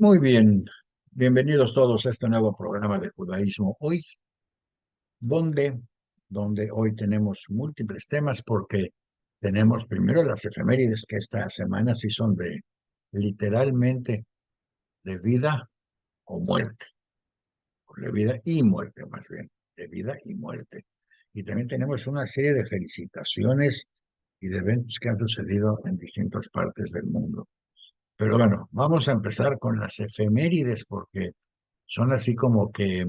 Muy bien, bienvenidos todos a este nuevo programa de judaísmo. Hoy, donde, donde hoy tenemos múltiples temas porque tenemos primero las efemérides que esta semana sí son de literalmente de vida o muerte, o de vida y muerte más bien, de vida y muerte. Y también tenemos una serie de felicitaciones y de eventos que han sucedido en distintas partes del mundo. Pero bueno, vamos a empezar con las efemérides porque son así como que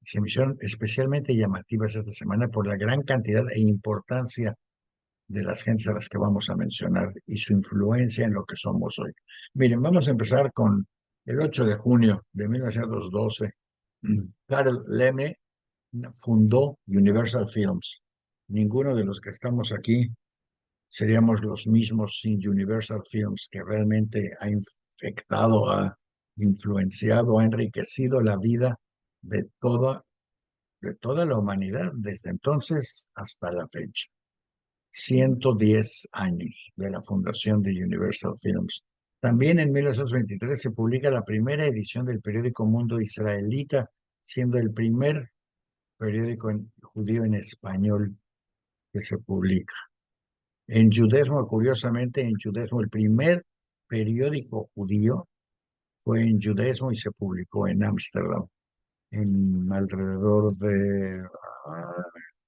se me hicieron especialmente llamativas esta semana por la gran cantidad e importancia de las gentes a las que vamos a mencionar y su influencia en lo que somos hoy. Miren, vamos a empezar con el 8 de junio de 1912. Carl Lemme fundó Universal Films. Ninguno de los que estamos aquí seríamos los mismos sin Universal Films, que realmente ha infectado, ha influenciado, ha enriquecido la vida de toda la humanidad desde entonces hasta la fecha. 110 años de la fundación de Universal Films. También en 1923 se publica la primera edición del periódico Mundo Israelita, siendo el primer periódico judío en español que se publica. En judaísmo, curiosamente, en judaísmo el primer periódico judío fue en judaísmo y se publicó en Ámsterdam en alrededor de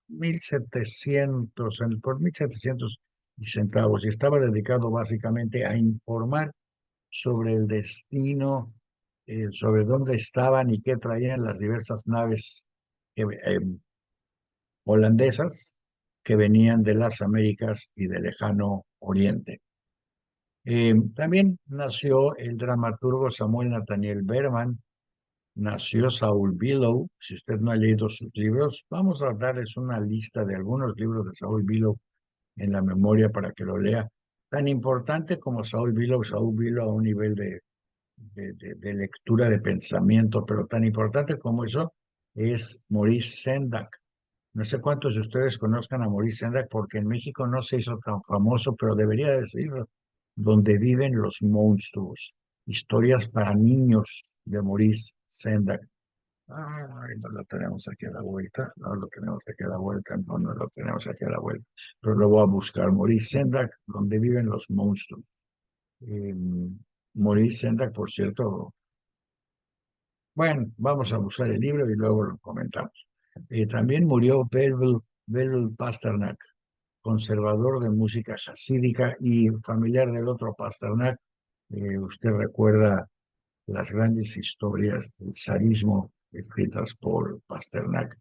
1700, por 1700 y centavos, y estaba dedicado básicamente a informar sobre el destino, sobre dónde estaban y qué traían las diversas naves holandesas que venían de las Américas y del lejano Oriente. También nació el dramaturgo Samuel Nathaniel Berman, nació Saul Bellow. Si usted no ha leído sus libros, vamos a darles una lista de algunos libros de Saul Bellow en la memoria para que lo lea. Tan importante como Saul Bellow a un nivel de lectura, de pensamiento, pero tan importante como eso es Maurice Sendak. No sé cuántos de ustedes conozcan a Maurice Sendak porque en México no se hizo tan famoso, pero debería decirlo. Donde viven los monstruos. Historias para niños de Maurice Sendak. Ay, no lo tenemos aquí a la vuelta, no lo tenemos aquí a la vuelta, no lo tenemos aquí a la vuelta. Pero lo voy a buscar. Maurice Sendak, donde viven los monstruos. Eh, Maurice Sendak, por cierto, bueno, vamos a buscar el libro y luego lo comentamos. También murió Belvel Pasternak, conservador de música jasídica y familiar del otro Pasternak. Usted recuerda las grandes historias del zarismo escritas por Pasternak.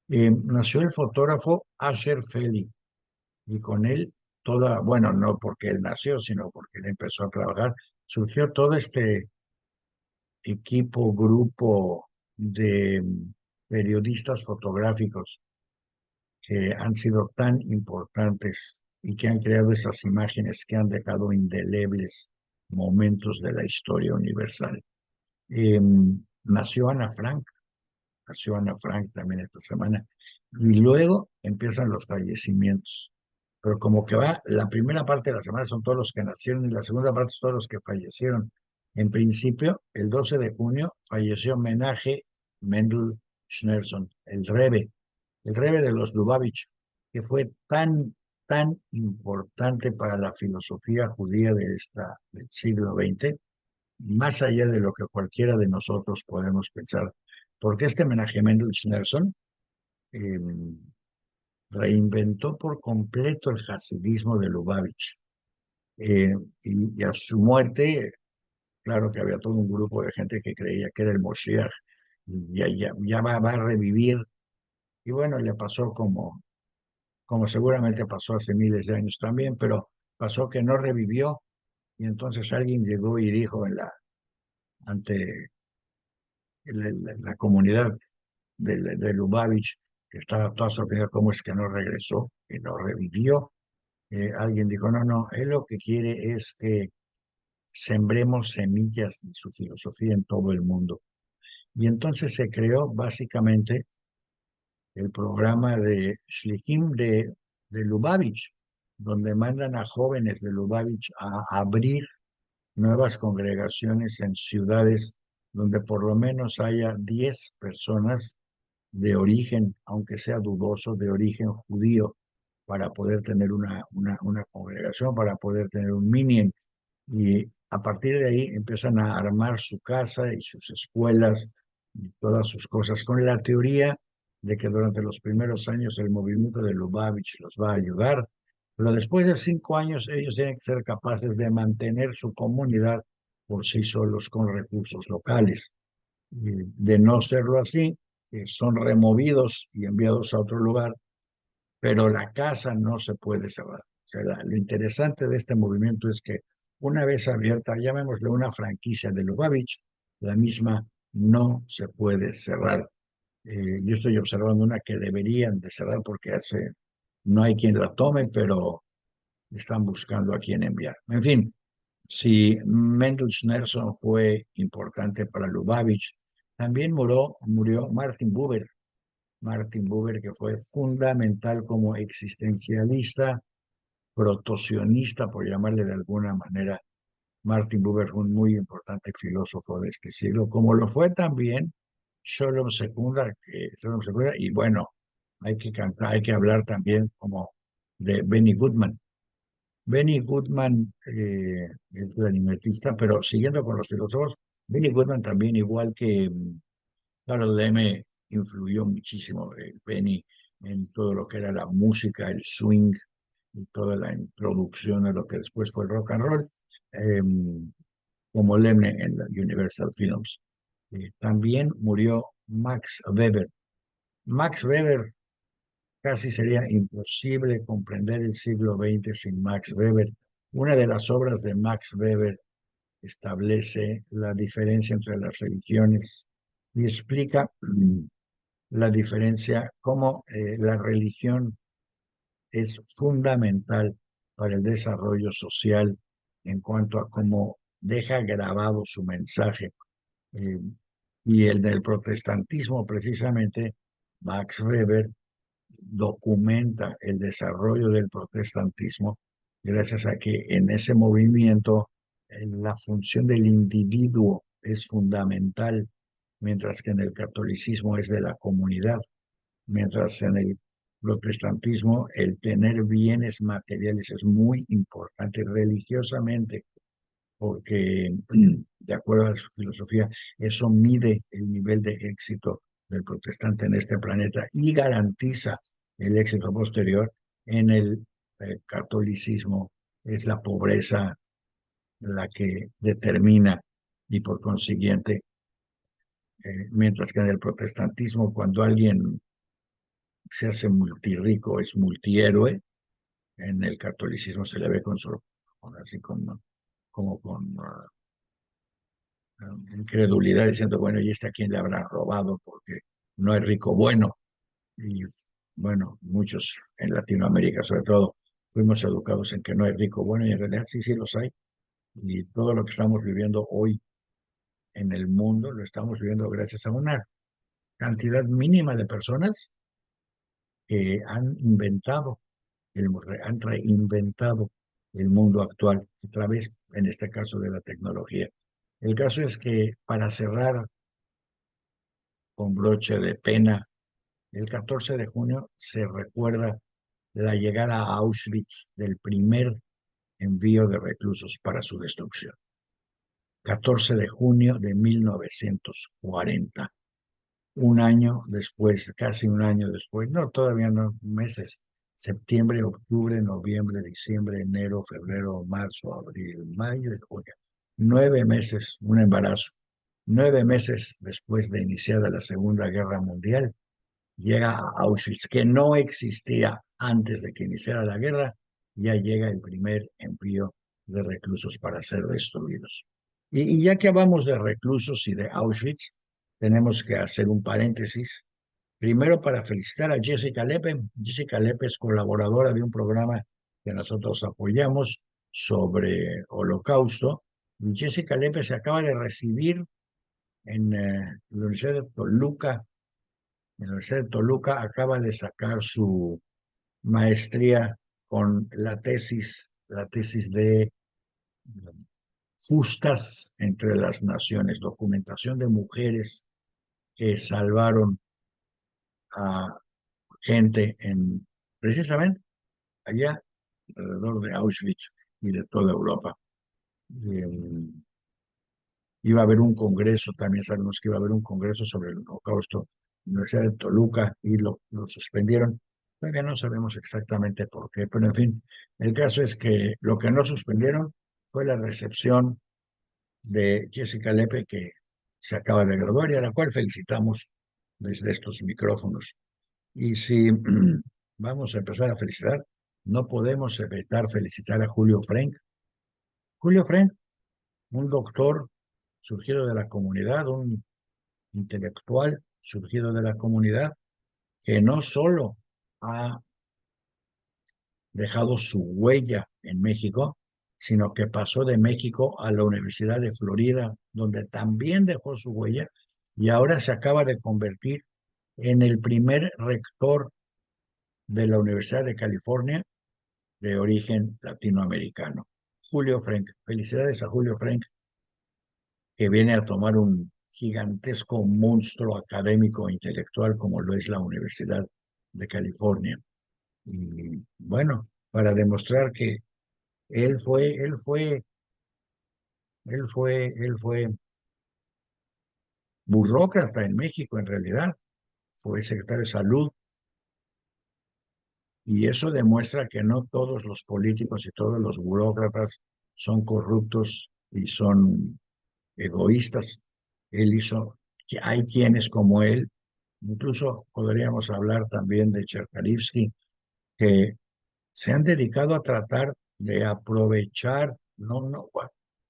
Nació el fotógrafo Asher Feli y con él bueno, no porque él nació, sino porque él empezó a trabajar, surgió todo este equipo, grupo de periodistas fotográficos que han sido tan importantes y que han creado esas imágenes que han dejado indelebles momentos de la historia universal. Eh, nació Ana Frank, nació Ana Frank también esta semana, y luego empiezan los fallecimientos. Pero como que va, la primera parte de la semana son todos los que nacieron y la segunda parte son todos los que fallecieron. En principio, el 12 de junio falleció Menachem Mendel Schneerson, el Rebbe de los Lubavitch, que fue tan importante para la filosofía judía del siglo XX, más allá de lo que cualquiera de nosotros podemos pensar. Porque este Menachem Mendel Schneerson eh, reinventó por completo el hasidismo de Lubavitch. Eh, y a su muerte, claro que había todo un grupo de gente que creía que era el Moshiach, y ya va a revivir. Y bueno, le pasó como seguramente pasó hace miles de años también, pero pasó que no revivió y entonces alguien llegó y dijo ante la comunidad de Lubavitch, que estaba toda sorprendida cómo es que no regresó, que no revivió. Alguien dijo, no, él lo que quiere es que sembremos semillas de su filosofía en todo el mundo. Y entonces se creó básicamente el programa de Shlichim de Lubavitch, donde mandan a jóvenes de Lubavitch a abrir nuevas congregaciones en ciudades donde por lo menos haya 10 personas de origen, aunque sea dudoso, de origen judío, para poder tener una congregación, para poder tener un minyan. Y a partir de ahí empiezan a armar su casa y sus escuelas y todas sus cosas, con la teoría de que durante los primeros años el movimiento de Lubavitch los va a ayudar, pero después de 5 años ellos tienen que ser capaces de mantener su comunidad por sí solos con recursos locales. Y de no serlo así, son removidos y enviados a otro lugar, pero la casa no se puede cerrar. O sea, lo interesante de este movimiento es que una vez abierta, llamémosle una franquicia de Lubavitch, la misma no se puede cerrar. Yo estoy observando una que deberían de cerrar porque no hay quien la tome, pero están buscando a quién enviar. En fin, si Mendel Schneerson fue importante para Lubavitch, también murió Martin Buber. Martin Buber, que fue fundamental como existencialista, protocionista, por llamarle de alguna manera. Martin Buber fue un muy importante filósofo de este siglo, como lo fue también Shalom Secunda, y bueno, hay que hablar también como de Benny Goodman. Benny Goodman es el animetista, pero siguiendo con los filósofos, Benny Goodman también, igual que Carol Leme, influyó muchísimo, Benny, en todo lo que era la música, el swing y toda la introducción de lo que después fue el rock and roll, eh, como Leme en la Universal Films. También murió Max Weber. Max Weber, casi sería imposible comprender el siglo XX sin Max Weber. Una de las obras de Max Weber establece la diferencia entre las religiones y explica la diferencia, cómo la religión es fundamental para el desarrollo social en cuanto a cómo deja grabado su mensaje. Eh, y el del protestantismo, precisamente, Max Weber documenta el desarrollo del protestantismo gracias a que en ese movimiento la función del individuo es fundamental, mientras que en el catolicismo es de la comunidad, mientras en el protestantismo el tener bienes materiales es muy importante religiosamente, porque de acuerdo a su filosofía, eso mide el nivel de éxito del protestante en este planeta y garantiza el éxito posterior. En el catolicismo es la pobreza la que determina y por consiguiente, mientras que en el protestantismo cuando alguien se hace multirrico es multihéroe, en el catolicismo se le ve así como con incredulidad, diciendo, bueno, ¿y este a quién le habrá robado? Porque no hay rico bueno. Y bueno, muchos en Latinoamérica, sobre todo, fuimos educados en que no hay rico bueno, y en realidad sí, sí los hay. Y todo lo que estamos viviendo hoy en el mundo lo estamos viviendo gracias a una cantidad mínima de personas que han reinventado el mundo actual, a través, en este caso, de la tecnología. El caso es que, para cerrar con broche de pena, el 14 de junio se recuerda la llegada a Auschwitz del primer envío de reclusos para su destrucción. 14 de junio de 1940, un año después, casi un año después, no, todavía no, meses, septiembre, octubre, noviembre, diciembre, enero, febrero, marzo, abril, mayo y junio. 9 meses, un embarazo. 9 meses después de iniciada la Segunda Guerra Mundial, llega a Auschwitz, que no existía antes de que iniciara la guerra, ya llega el primer envío de reclusos para ser destruidos. Y ya que hablamos de reclusos y de Auschwitz, tenemos que hacer un paréntesis. Primero, para felicitar a Jessica Lepe. Jessica Lepe es colaboradora de un programa que nosotros apoyamos sobre Holocausto. Y Jessica Lepe se acaba de recibir en la Universidad de Toluca. En la Universidad de Toluca acaba de sacar su maestría con la tesis de justas entre las naciones, documentación de mujeres que salvaron a gente precisamente allá, alrededor de Auschwitz y de toda Europa. Eh, Iba a haber un congreso, también sabemos que iba a haber un congreso sobre el Holocausto en la Universidad de Toluca y lo suspendieron. Todavía no sabemos exactamente por qué, pero en fin, el caso es que lo que no suspendieron fue la recepción de Jessica Lepe, que se acaba de graduar y a la cual felicitamos desde estos micrófonos. Y si vamos a empezar a felicitar, no podemos evitar felicitar a Julio Frenk. Julio Frenk, un doctor surgido de la comunidad, un intelectual surgido de la comunidad, que no solo ha dejado su huella en México, sino que pasó de México a la Universidad de Florida, donde también dejó su huella, y ahora se acaba de convertir en el primer rector de la Universidad de California de origen latinoamericano. Julio Frenk. Felicidades a Julio Frenk, que viene a tomar un gigantesco monstruo académico e intelectual como lo es la Universidad de California. Y bueno, para demostrar que él fue, él fue, él fue burócrata en México en realidad, fue secretario de salud, y eso demuestra que no todos los políticos y todos los burócratas son corruptos y son egoístas. Él hizo, que hay quienes como él, incluso podríamos hablar también de Chertorivsky, que se han dedicado a tratar de aprovechar, no,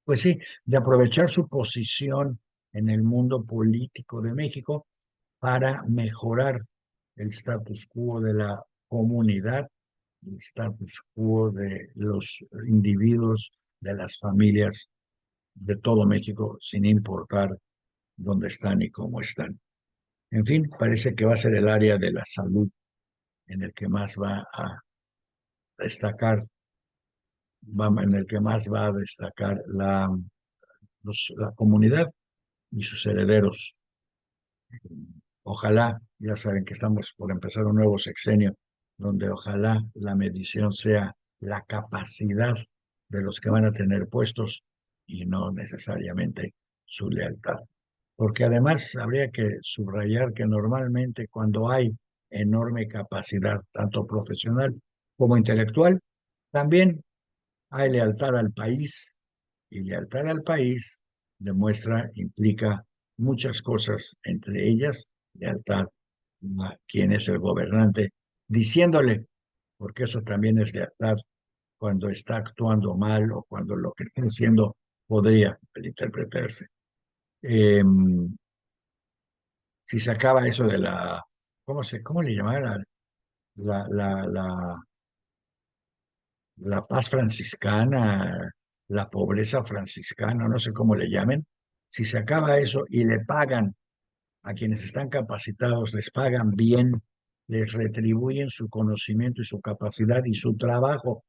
pues sí, de aprovechar su posición en el mundo político de México para mejorar el status quo de la comunidad, el status quo de los individuos, de las familias de todo México, sin importar dónde están y cómo están. En fin, parece que va a ser el área de la salud en el que más va a destacar, en el que más va a destacar la comunidad y sus herederos. Ojalá, ya saben que estamos por empezar un nuevo sexenio, donde ojalá la medición sea la capacidad de los que van a tener puestos y no necesariamente su lealtad. Porque además habría que subrayar que normalmente cuando hay enorme capacidad, tanto profesional como intelectual, también hay lealtad al país, y lealtad al país demuestra, implica muchas cosas, entre ellas lealtad a quien es el gobernante, diciéndole, porque eso también es lealtad, cuando está actuando mal o cuando lo que está haciendo podría interpretarse. Eh, si se acaba eso de ¿cómo le llamaban? La, la, la, la paz franciscana, la pobreza franciscana, no sé cómo le llamen. Si se acaba eso y le pagan a quienes están capacitados, les pagan bien, les retribuyen su conocimiento y su capacidad y su trabajo,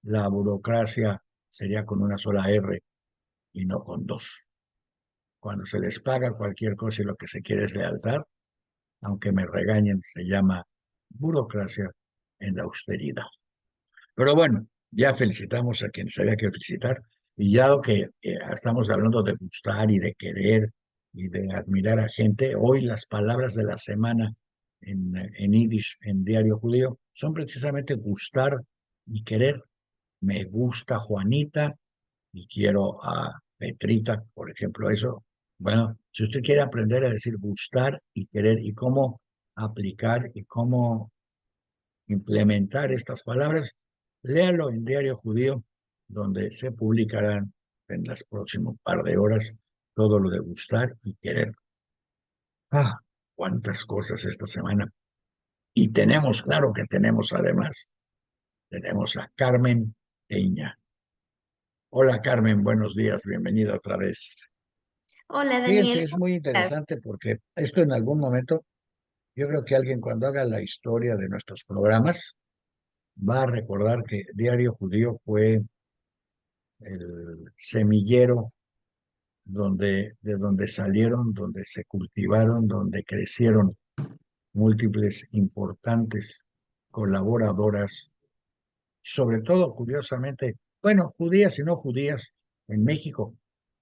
la burocracia sería con una sola R y no con dos. Cuando se les paga cualquier cosa y lo que se quiere es lealtad, aunque me regañen, se llama burocracia en la austeridad. Pero bueno, ya felicitamos a quien se había que felicitar, y ya que estamos hablando de gustar y de querer y de admirar a gente, hoy las palabras de la semana en Yiddish, en Diario Judío, son precisamente gustar y querer. Me gusta Juanita y quiero a Petrita, por ejemplo, eso. Bueno, si usted quiere aprender a decir gustar y querer y cómo aplicar y cómo implementar estas palabras, léalo en Diario Judío, donde se publicarán en las próximas par de horas todo lo de gustar y querer. Ah, cuántas cosas esta semana. Y tenemos, claro que tenemos además, tenemos a Carmen Peña. Hola Carmen, buenos días, bienvenida otra vez. Hola Fíjense, Daniel, es ¿cómo muy estás? interesante porque esto en algún momento, yo creo que alguien cuando haga la historia de nuestros programas va a recordar que Diario Judío fue el semillero de donde salieron, donde se cultivaron, donde crecieron múltiples importantes colaboradoras, sobre todo, curiosamente, bueno, judías y no judías en México,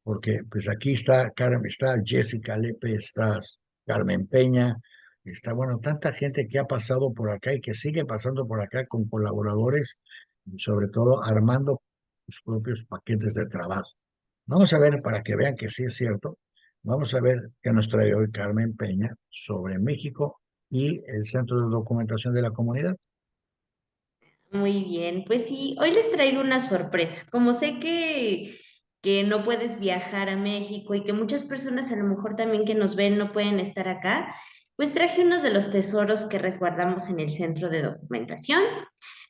porque pues aquí está Carmen, está Jessica Lepe, está Carmen Peña, está, bueno, tanta gente que ha pasado por acá y que sigue pasando por acá con colaboradores y sobre todo armando sus propios paquetes de trabajo. Vamos a ver, para que vean que sí es cierto, vamos a ver qué nos trae hoy Carmen Peña sobre México y el Centro de Documentación de la Comunidad. Muy bien, pues sí, hoy les traigo una sorpresa. Como sé que no puedes viajar a México y que muchas personas a lo mejor también que nos ven no pueden estar acá, pues traje unos de los tesoros que resguardamos en el centro de documentación.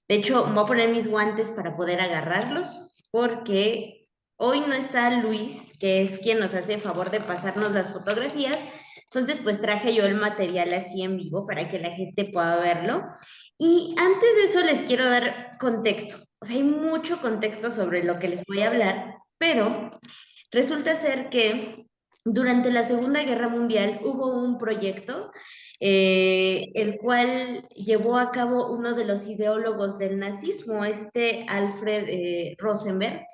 De hecho, voy a poner mis guantes para poder agarrarlos porque hoy no está Luis, que es quien nos hace el favor de pasarnos las fotografías. Entonces, pues traje yo el material así en vivo para que la gente pueda verlo. Y antes de eso les quiero dar contexto. O sea, hay mucho contexto sobre lo que les voy a hablar, pero resulta ser que durante la Segunda Guerra Mundial hubo un proyecto el cual llevó a cabo uno de los ideólogos del nazismo, este Alfred Rosenberg.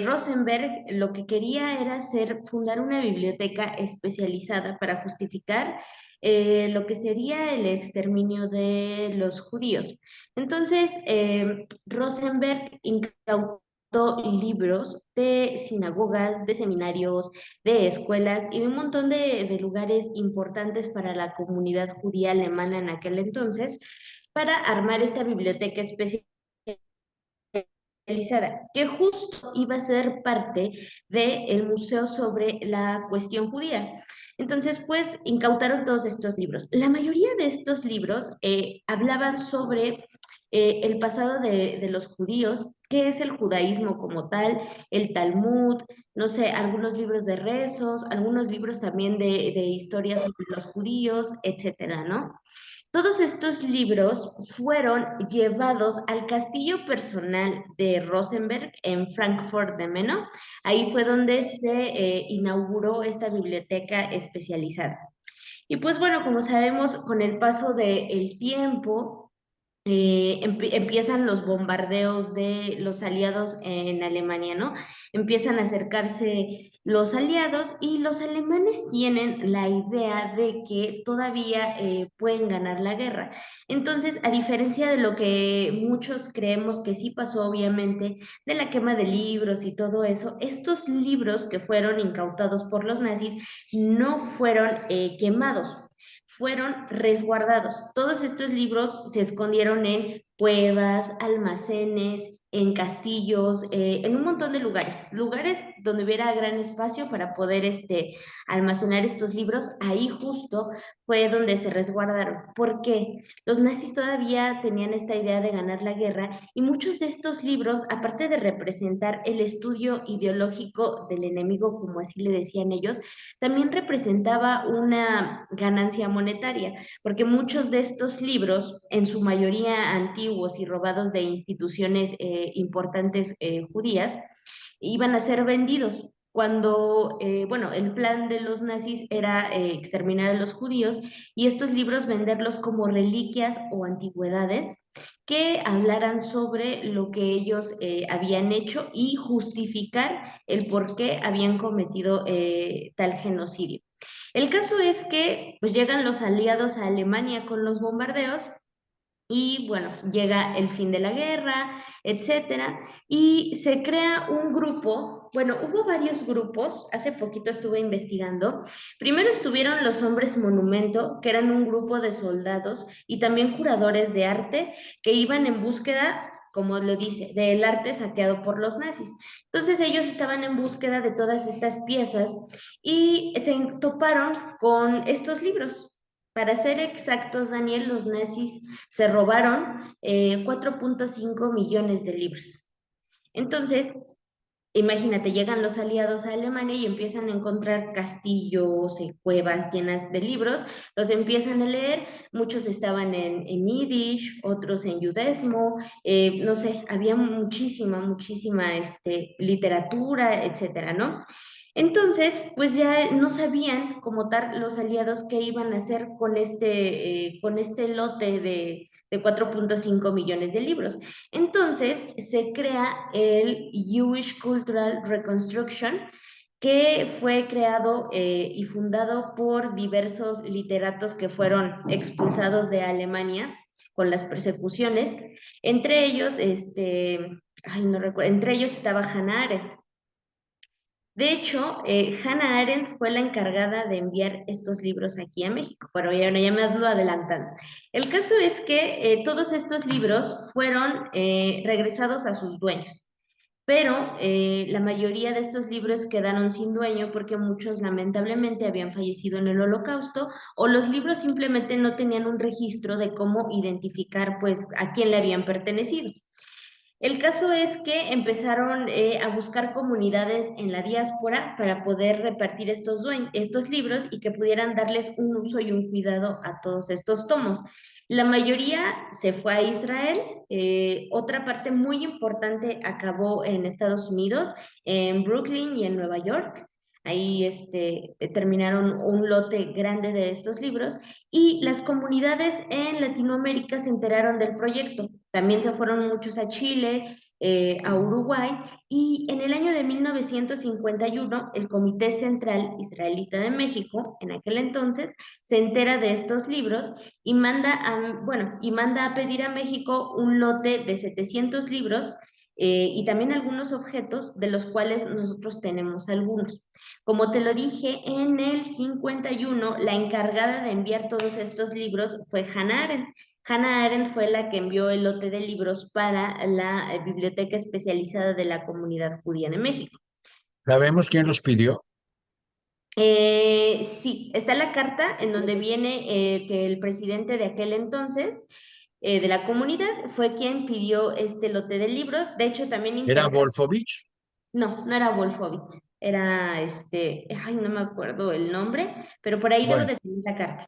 Rosenberg lo que quería era fundar una biblioteca especializada para justificar lo que sería el exterminio de los judíos. Entonces, Rosenberg incautó libros de sinagogas, de seminarios, de escuelas y de un montón de lugares importantes para la comunidad judía alemana en aquel entonces, para armar esta biblioteca especial que justo iba a ser parte del museo sobre la cuestión judía. Entonces, pues, incautaron todos estos libros. La mayoría de estos libros hablaban sobre el pasado de los judíos, qué es el judaísmo como tal, el Talmud, no sé, algunos libros de rezos, algunos libros también de historia sobre los judíos, etcétera, ¿no? Todos estos libros fueron llevados al castillo personal de Rosenberg en Frankfurt de Meno. Ahí fue donde se inauguró esta biblioteca especializada. Y pues bueno, como sabemos, con el paso del tiempo, empiezan los bombardeos de los aliados en Alemania, ¿no? Empiezan a acercarse los aliados y los alemanes tienen la idea de que todavía pueden ganar la guerra. Entonces, a diferencia de lo que muchos creemos que sí pasó, obviamente, de la quema de libros y todo eso, estos libros que fueron incautados por los nazis no fueron quemados, fueron resguardados. Todos estos libros se escondieron en cuevas, almacenes, en castillos, en un montón de lugares, lugares donde hubiera gran espacio para poder almacenar estos libros. Ahí justo fue donde se resguardaron. ¿Por qué? Los nazis todavía tenían esta idea de ganar la guerra y muchos de estos libros, aparte de representar el estudio ideológico del enemigo, como así le decían ellos, también representaba una ganancia monetaria, porque muchos de estos libros, en su mayoría antiguos y robados de instituciones importantes judías, iban a ser vendidos. Cuando, bueno, el plan de los nazis era exterminar a los judíos y estos libros venderlos como reliquias o antigüedades que hablaran sobre lo que ellos habían hecho y justificar el por qué habían cometido tal genocidio. El caso es que pues llegan los aliados a Alemania con los bombardeos y bueno, llega el fin de la guerra, etcétera, y se crea un grupo, bueno, hubo varios grupos, hace poquito estuve investigando. Primero estuvieron los Hombres Monumento, que eran un grupo de soldados y también curadores de arte que iban en búsqueda, como lo dice, del arte saqueado por los nazis. Entonces ellos estaban en búsqueda de todas estas piezas y se toparon con estos libros. Para ser exactos, Daniel, los nazis se robaron 4.5 millones de libros. Entonces, Imagínate, llegan los aliados a Alemania y empiezan a encontrar castillos, cuevas llenas de libros, los empiezan a leer, muchos estaban en Yiddish, otros en Yudesmo, no sé, había muchísima literatura, etcétera, ¿no? Entonces, pues ya no sabían como tal los aliados qué iban a hacer con este lote de 4,5 millones de libros. Entonces, se crea el Jewish Cultural Reconstruction, que fue creado y fundado por diversos literatos que fueron expulsados de Alemania con las persecuciones. Entre ellos, ay, no recuerdo, entre ellos estaba Hannah Arendt. De hecho, Hannah Arendt fue la encargada de enviar estos libros aquí a México, pero ya me ando adelantando. El caso es que todos estos libros fueron regresados a sus dueños, pero la mayoría de estos libros quedaron sin dueño porque muchos lamentablemente habían fallecido en el Holocausto o los libros simplemente no tenían un registro de cómo identificar pues a quién le habían pertenecido. El caso es que empezaron a buscar comunidades en la diáspora para poder repartir estos libros y que pudieran darles un uso y un cuidado a todos estos tomos. La mayoría se fue a Israel, otra parte muy importante acabó en Estados Unidos, en Brooklyn y en Nueva York. Ahí terminaron un lote grande de estos libros y las comunidades en Latinoamérica se enteraron del proyecto. También se fueron muchos a Chile, a Uruguay, y en el año de 1951 el Comité Central Israelita de México, en aquel entonces, se entera de estos libros y manda a pedir a México un lote de 700 libros y también algunos objetos de los cuales nosotros tenemos algunos. Como te lo dije, en el 51 la encargada de enviar todos estos libros fue Hannah Arendt. Hannah Arendt fue la que envió el lote de libros para la Biblioteca Especializada de la Comunidad Judía de México. ¿Sabemos quién los pidió? Sí, está la carta en donde viene que el presidente de aquel entonces de la comunidad fue quien pidió este lote de libros. De hecho, también ¿Era intenta. Wolfovich? No, no era Wolfowitz, era ay, no me acuerdo el nombre, pero por ahí debo Bueno, de tener la carta.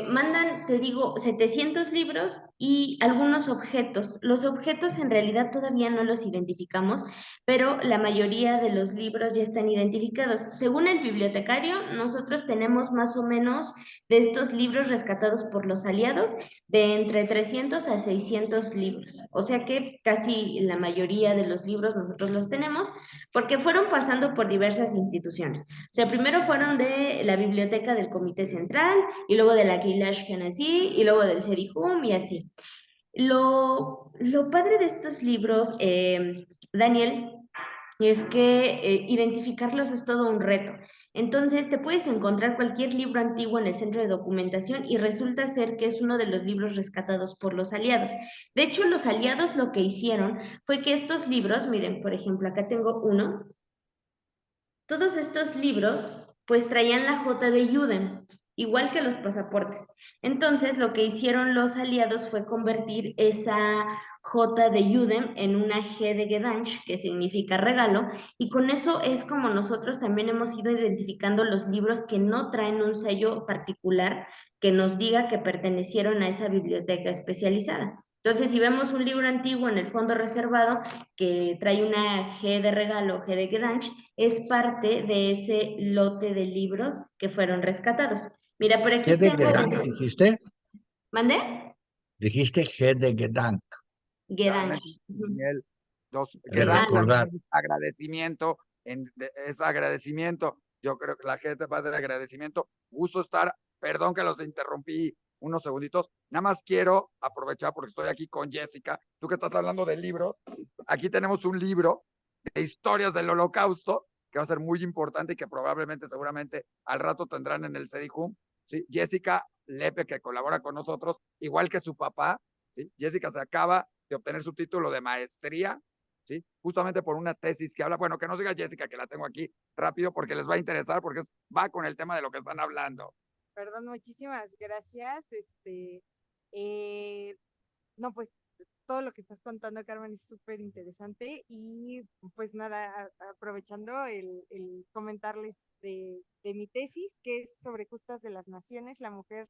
Mandan, te digo, 700 libros y algunos objetos. Los objetos en realidad todavía no los identificamos, pero la mayoría de los libros ya están identificados. Según el bibliotecario, nosotros tenemos más o menos de estos libros rescatados por los aliados de entre 300 a 600 libros. O sea que casi la mayoría de los libros nosotros los tenemos porque fueron pasando por diversas instituciones. O sea, primero fueron de la biblioteca del Comité Central y luego de la Kailash Genasi y luego del Serihum y así. Lo padre de estos libros, Daniel, es que identificarlos es todo un reto. Entonces, te puedes encontrar cualquier libro antiguo en el centro de documentación y resulta ser que es uno de los libros rescatados por los aliados. De hecho, los aliados lo que hicieron fue que estos libros, miren, por ejemplo, acá tengo uno, todos estos libros pues traían la J de Juden, igual que los pasaportes. Entonces lo que hicieron los aliados fue convertir esa J de Juden en una G de Gedansch, que significa regalo, y con eso es como nosotros también hemos ido identificando los libros que no traen un sello particular que nos diga que pertenecieron a esa biblioteca especializada. Entonces, si vemos un libro antiguo en el fondo reservado que trae una G de regalo, G de Gedansch, es parte de ese lote de libros que fueron rescatados. Mira, por aquí G de tengo. Gedank, dijiste. ¿Mandé? Dijiste G de Gedank, Realmente, Gedansch. Daniel, de que dan recordar. también agradecimiento, es agradecimiento. Yo creo que la gente va de agradecimiento. Gusto estar, perdón que los interrumpí unos segunditos. Nada más quiero aprovechar porque estoy aquí con Jessica. Tú que estás hablando del libro, aquí tenemos un libro de historias del Holocausto que va a ser muy importante y que probablemente, seguramente, al rato tendrán en el CEDIJUM. ¿Sí? Jessica Lepe, que colabora con nosotros, igual que su papá. ¿Sí? Jessica se acaba de obtener su título de maestría, ¿sí? Justamente por una tesis que habla, bueno, que no siga Jessica, que la tengo aquí rápido porque les va a interesar, porque va con el tema de lo que están hablando. Perdón, muchísimas gracias. No, pues todo lo que estás contando, Carmen, es súper interesante y pues nada, aprovechando el comentarles de mi tesis, que es sobre justas de las naciones, la mujer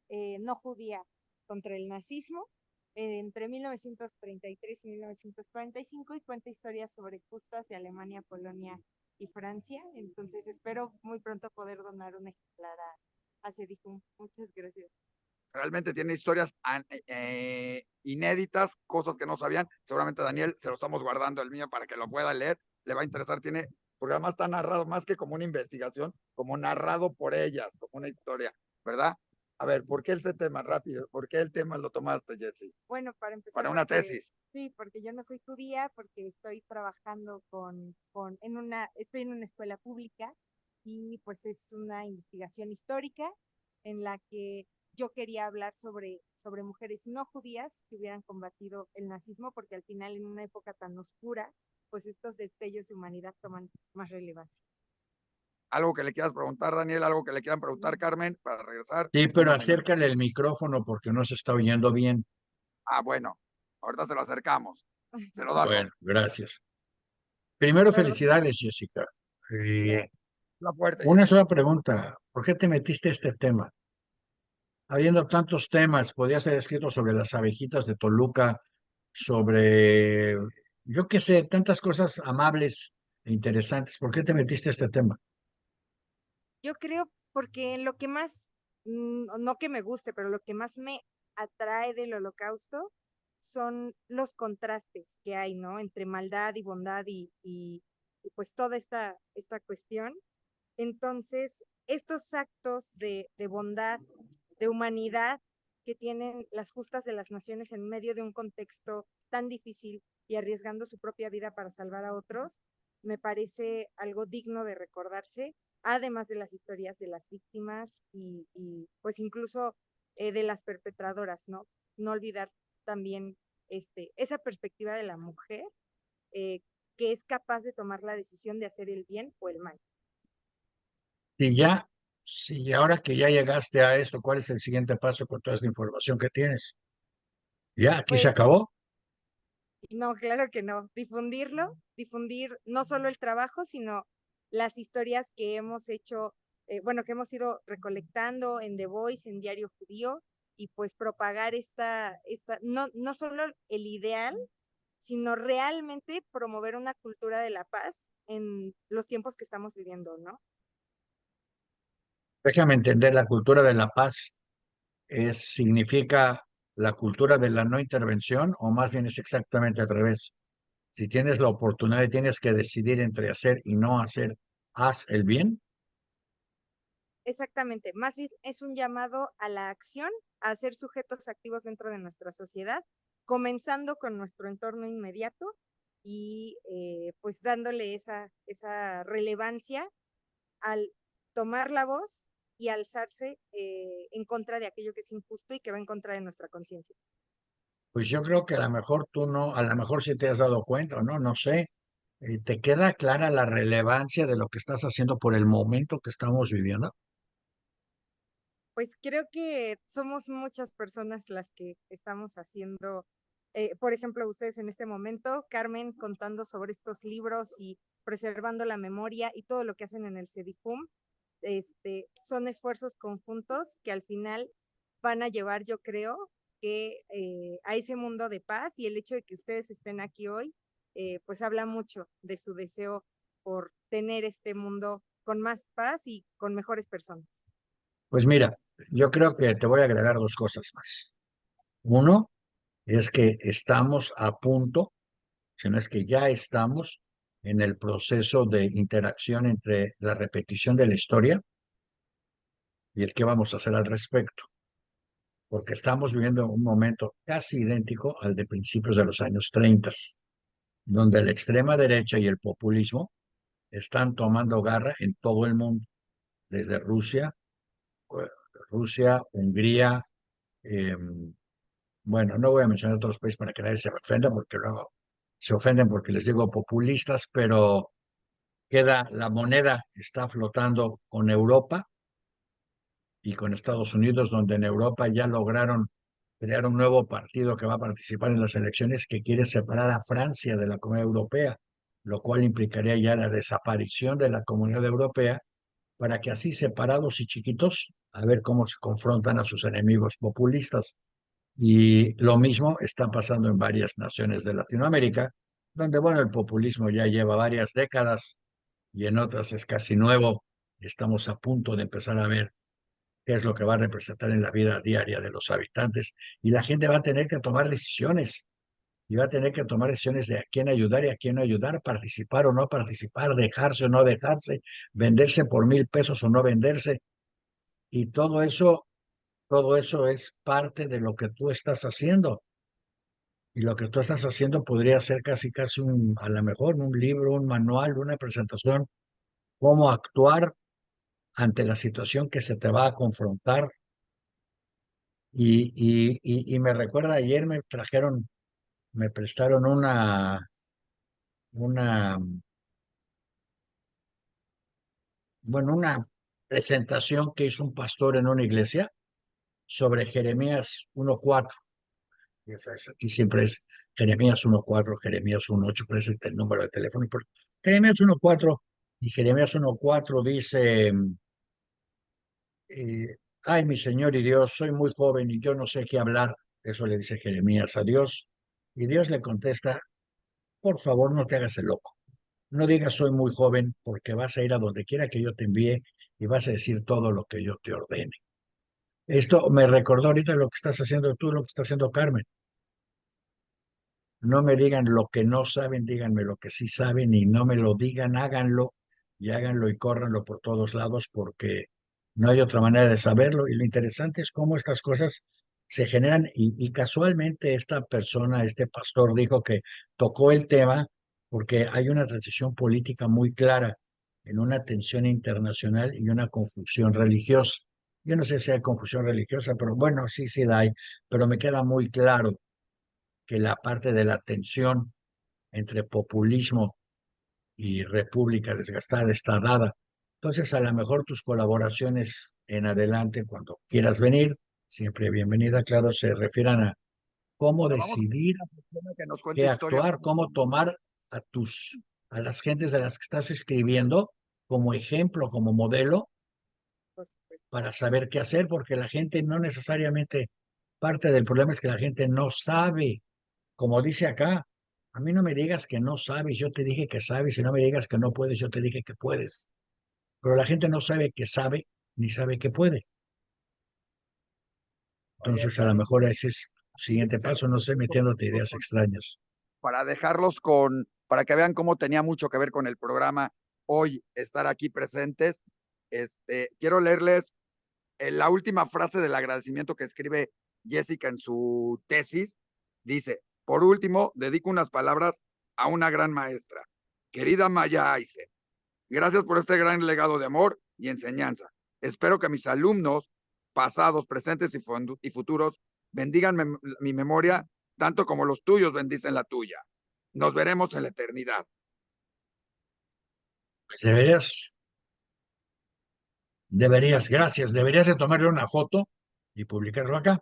no judía contra el nazismo, entre 1933 y 1945, y cuenta historias sobre justas de Alemania, Polonia y Francia. Entonces espero muy pronto poder donar un ejemplar a Cedicum. Muchas gracias. Realmente tiene historias inéditas, cosas que no sabían. Seguramente Daniel se lo estamos guardando el mío para que lo pueda leer, le va a interesar, tiene, porque además está narrado más que como una investigación, como narrado por ellas, como una historia, ¿verdad? A ver, ¿por qué este tema rápido? ¿Por qué el tema lo tomaste, Jessie? Bueno, para empezar, para una porque, tesis. Sí, porque yo no soy judía, porque estoy trabajando estoy en una escuela pública y pues es una investigación histórica en la que yo quería hablar sobre mujeres no judías que hubieran combatido el nazismo, porque al final en una época tan oscura, pues estos destellos de humanidad toman más relevancia. Algo que le quieras preguntar, Daniel, algo que le quieran preguntar, Carmen, para regresar. Sí, pero acércale el micrófono porque no se está oyendo bien. Ah, bueno, ahorita se lo acercamos. Se lo dejo. Bueno, gracias. Primero, Perdón. felicidades, Jessica. La puerta, Una Jessie. sola pregunta. ¿Por qué te metiste a este tema? Habiendo tantos temas, podías haber escrito sobre las abejitas de Toluca, sobre, yo qué sé, tantas cosas amables e interesantes. ¿Por qué te metiste a este tema? Yo creo porque lo que más, no que me guste, pero lo que más me atrae del Holocausto son los contrastes que hay, ¿no? Entre maldad y bondad y pues toda esta cuestión. Entonces, estos actos de bondad, de humanidad que tienen las justas de las naciones en medio de un contexto tan difícil y arriesgando su propia vida para salvar a otros, me parece algo digno de recordarse, además de las historias de las víctimas y pues incluso de las perpetradoras, ¿no? No olvidar también esa perspectiva de la mujer eh, que es capaz de tomar la decisión de hacer el bien o el mal. Y ya, si ahora que ya llegaste a esto, ¿cuál es el siguiente paso con toda esta información que tienes? ¿Ya aquí se Pues acabó? no, claro que no. Difundir no solo el trabajo, sino las historias que hemos hecho, bueno, que hemos ido recolectando en The Voice, en Diario Judío, y pues propagar no solo el ideal, sino realmente promover una cultura de la paz en los tiempos que estamos viviendo, ¿no? Déjame entender, la cultura de la paz significa la cultura de la no intervención o más bien es exactamente al revés. Si tienes la oportunidad y tienes que decidir entre hacer y no hacer, haz el bien. Exactamente, más bien es un llamado a la acción, a ser sujetos activos dentro de nuestra sociedad, comenzando con nuestro entorno inmediato y pues dándole esa relevancia al tomar la voz y alzarse en contra de aquello que es injusto y que va en contra de nuestra conciencia. Pues yo creo que a lo mejor tú no, a lo mejor sí te has dado cuenta, ¿no? No sé. ¿Te queda clara la relevancia de lo que estás haciendo por el momento que estamos viviendo? Pues creo que somos muchas personas las que estamos haciendo, por ejemplo, ustedes en este momento, Carmen, contando sobre estos libros y preservando la memoria y todo lo que hacen en el CEDICUM, son esfuerzos conjuntos que al final van a llevar, yo creo, que a ese mundo de paz, y el hecho de que ustedes estén aquí hoy, pues habla mucho de su deseo por tener este mundo con más paz y con mejores personas. Pues mira, yo creo que te voy a agregar dos cosas más. Uno es que estamos a punto, si no es que ya estamos en el proceso de interacción entre la repetición de la historia y el qué vamos a hacer al respecto, porque estamos viviendo un momento casi idéntico al de principios de los años 30, donde la extrema derecha y el populismo están tomando garra en todo el mundo, desde eh, Rusia, Hungría, eh, bueno, no voy a mencionar otros países para que nadie se me ofenda, porque luego se ofenden porque les digo populistas, pero la moneda está flotando con Europa y con Estados Unidos, donde en Europa ya lograron crear un nuevo partido que va a participar en las elecciones que quiere separar a Francia de la Comunidad Europea, lo cual implicaría ya la desaparición de la Comunidad Europea para que así separados y chiquitos, a ver cómo se confrontan a sus enemigos populistas. Y lo mismo está pasando en varias naciones de Latinoamérica, donde, bueno, el populismo ya lleva varias décadas y en otras es casi nuevo. Estamos a punto de empezar a ver qué es lo que va a representar en la vida diaria de los habitantes y la gente va a tener que tomar decisiones y va a tener que tomar decisiones de a quién ayudar y a quién no ayudar, participar o no participar, dejarse o no dejarse, venderse por 1,000 pesos o no venderse. Y todo eso es parte de lo que tú estás haciendo. Y lo que tú estás haciendo podría ser casi, casi a lo mejor un libro, un manual, una presentación, cómo actuar ante la situación que se te va a confrontar. Y me recuerda, ayer me prestaron una, bueno, una presentación que hizo un pastor en una iglesia sobre Jeremías 1:4. Ya sabes, aquí siempre es Jeremías 1:4, Jeremías 1:8, parece el número de teléfono. Pero Jeremías 1:4 y Jeremías 1:4 dice, eh, ay, mi Señor y Dios, soy muy joven y yo no sé qué hablar. Eso le dice Jeremías a Dios. Y Dios le contesta, por favor, no te hagas el loco. No digas soy muy joven porque vas a ir a donde quiera que yo te envíe y vas a decir todo lo que yo te ordene. Esto me recordó ahorita lo que estás haciendo tú, lo que está haciendo Carmen. No me digan lo que no saben, díganme lo que sí saben y no me lo digan, háganlo y córranlo por todos lados porque no hay otra manera de saberlo. Y lo interesante es cómo estas cosas se generan y casualmente esta persona, este pastor dijo que tocó el tema porque hay una transición política muy clara en una tensión internacional y una confusión religiosa. Yo no sé si hay confusión religiosa, pero bueno, sí, sí la hay, pero me queda muy claro que la parte de la tensión entre populismo y república desgastada está dada. Entonces, a lo mejor tus colaboraciones en adelante, cuando quieras venir, siempre bienvenida, claro, se refieran a cómo Pero vamos decidir a una persona que nos cuente qué historias. actuar, cómo tomar a las gentes de las que estás escribiendo como ejemplo, como modelo, Por supuesto. para saber qué hacer, porque la gente no necesariamente, parte del problema es que la gente no sabe. Como dice acá, a mí no me digas que no sabes, yo te dije que sabes, y no me digas que no puedes, yo te dije que puedes. Pero la gente no sabe que sabe, ni sabe que puede. Oye, Entonces, a lo Dani, mejor ese es el siguiente se me paso, no sé, metiéndote ideas ocurre extrañas. para dejarlos para que vean cómo tenía mucho que ver con el programa hoy estar aquí presentes. Quiero leerles la última frase del agradecimiento que escribe Jessica en su tesis. Dice, por último, dedico unas palabras a una gran maestra, querida Maya Aysen. Gracias por este gran legado de amor y enseñanza. Espero que mis alumnos, pasados, presentes y futuros, bendigan mi memoria tanto como los tuyos bendicen la tuya. Nos veremos en la eternidad. Pues gracias, deberías de tomarle una foto y publicarlo acá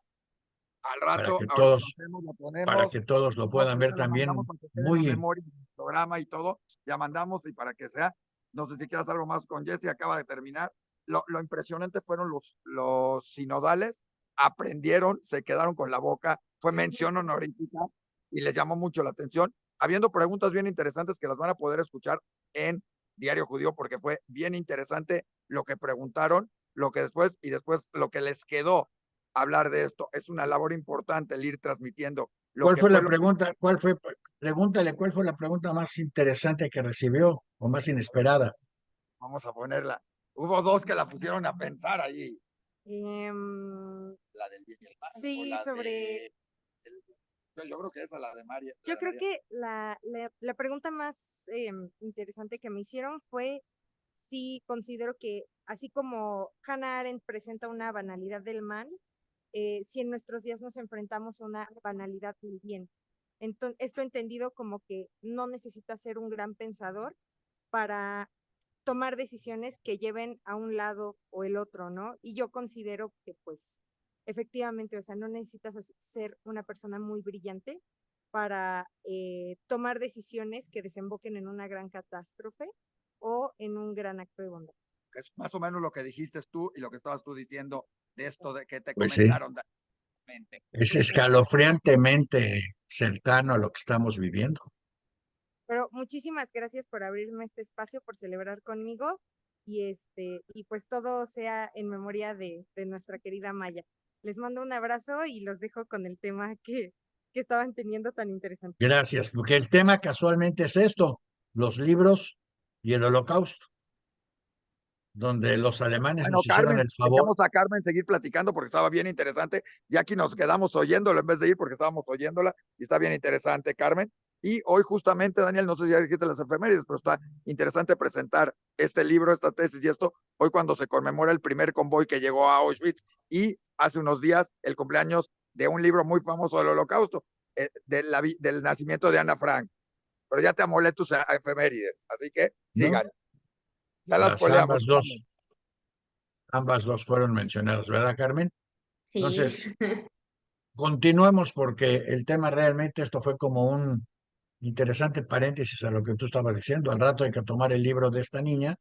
Al para rato, que ahorita lo todos, hacemos, lo para ponemos, que todos lo puedan ver ahorita lo mandamos también. para que quede en la Muy, memoria del programa y todo, ya mandamos y para que sea, no sé si quieras algo más con Jesse, acaba de terminar. Lo impresionante fueron los sinodales, aprendieron, se quedaron con la boca, fue mención honorífica y les llamó mucho la atención, habiendo preguntas bien interesantes que las van a poder escuchar en Diario Judío, porque fue bien interesante lo que preguntaron, lo que después lo que les quedó hablar de esto. Es una labor importante el ir transmitiendo lo ¿cuál que fue fue la lo que pregunta? Pregúntale cuál fue la pregunta más interesante que recibió o más inesperada. vamos a ponerla. Hubo dos que la pusieron a pensar ahí. La del bien y el mal. Sí, sobre... Yo creo que esa, la de María. Yo creo que la pregunta más interesante que me hicieron fue si considero que, así como Hannah Arendt presenta una banalidad del mal, si en nuestros días nos enfrentamos a una banalidad del bien. Entonces, esto entendido como que no necesitas ser un gran pensador para tomar decisiones que lleven a un lado o el otro, ¿no? Y yo considero que pues efectivamente, o sea, no necesitas ser una persona muy brillante para tomar decisiones que desemboquen en una gran catástrofe o en un gran acto de bondad. Es más o menos lo que dijiste tú y lo que estabas tú diciendo de esto de que te Pues sí, comentaron. es Pues sí, escalofriantemente cercano a lo que estamos viviendo. pero muchísimas gracias por abrirme este espacio, por celebrar conmigo y pues todo sea en memoria de nuestra querida Maya. Les mando un abrazo y los dejo con el tema que estaban teniendo tan interesante. Gracias, porque el tema casualmente es esto, los libros y el Holocausto, donde los alemanes Bueno, nos hicieron Carmen, el favor. dejamos a Carmen seguir platicando porque estaba bien interesante. Y aquí nos quedamos oyéndola en vez de ir porque estábamos oyéndola y está bien interesante, Carmen. Y hoy justamente, Daniel, no sé si ya dijiste las efemérides, pero está interesante presentar este libro, esta tesis y esto, hoy cuando se conmemora el primer convoy que llegó a Auschwitz y hace unos días el cumpleaños de un libro muy famoso del Holocausto, del nacimiento de Ana Frank. Pero ya te amolé tus efemérides, así que ¿No? sigan. Ya las coleamos, Carmen. Ambas dos fueron mencionadas, ¿verdad, Carmen? Sí. Entonces, continuemos porque el tema realmente, esto fue como un interesante paréntesis a lo que tú estabas diciendo. Al rato hay que tomar el libro de esta niña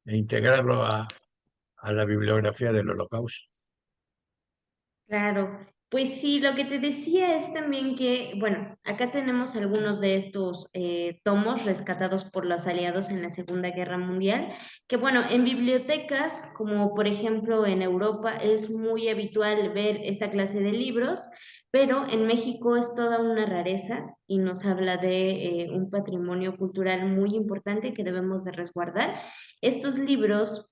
e integrarlo a la bibliografía del Holocausto. Claro, pues sí, lo que te decía es también que, bueno, acá tenemos algunos de estos tomos rescatados por los aliados en la Segunda Guerra Mundial, que bueno, en bibliotecas, como por ejemplo en Europa, es muy habitual ver esta clase de libros, pero en México es toda una rareza y nos habla de un patrimonio cultural muy importante que debemos de resguardar. Estos libros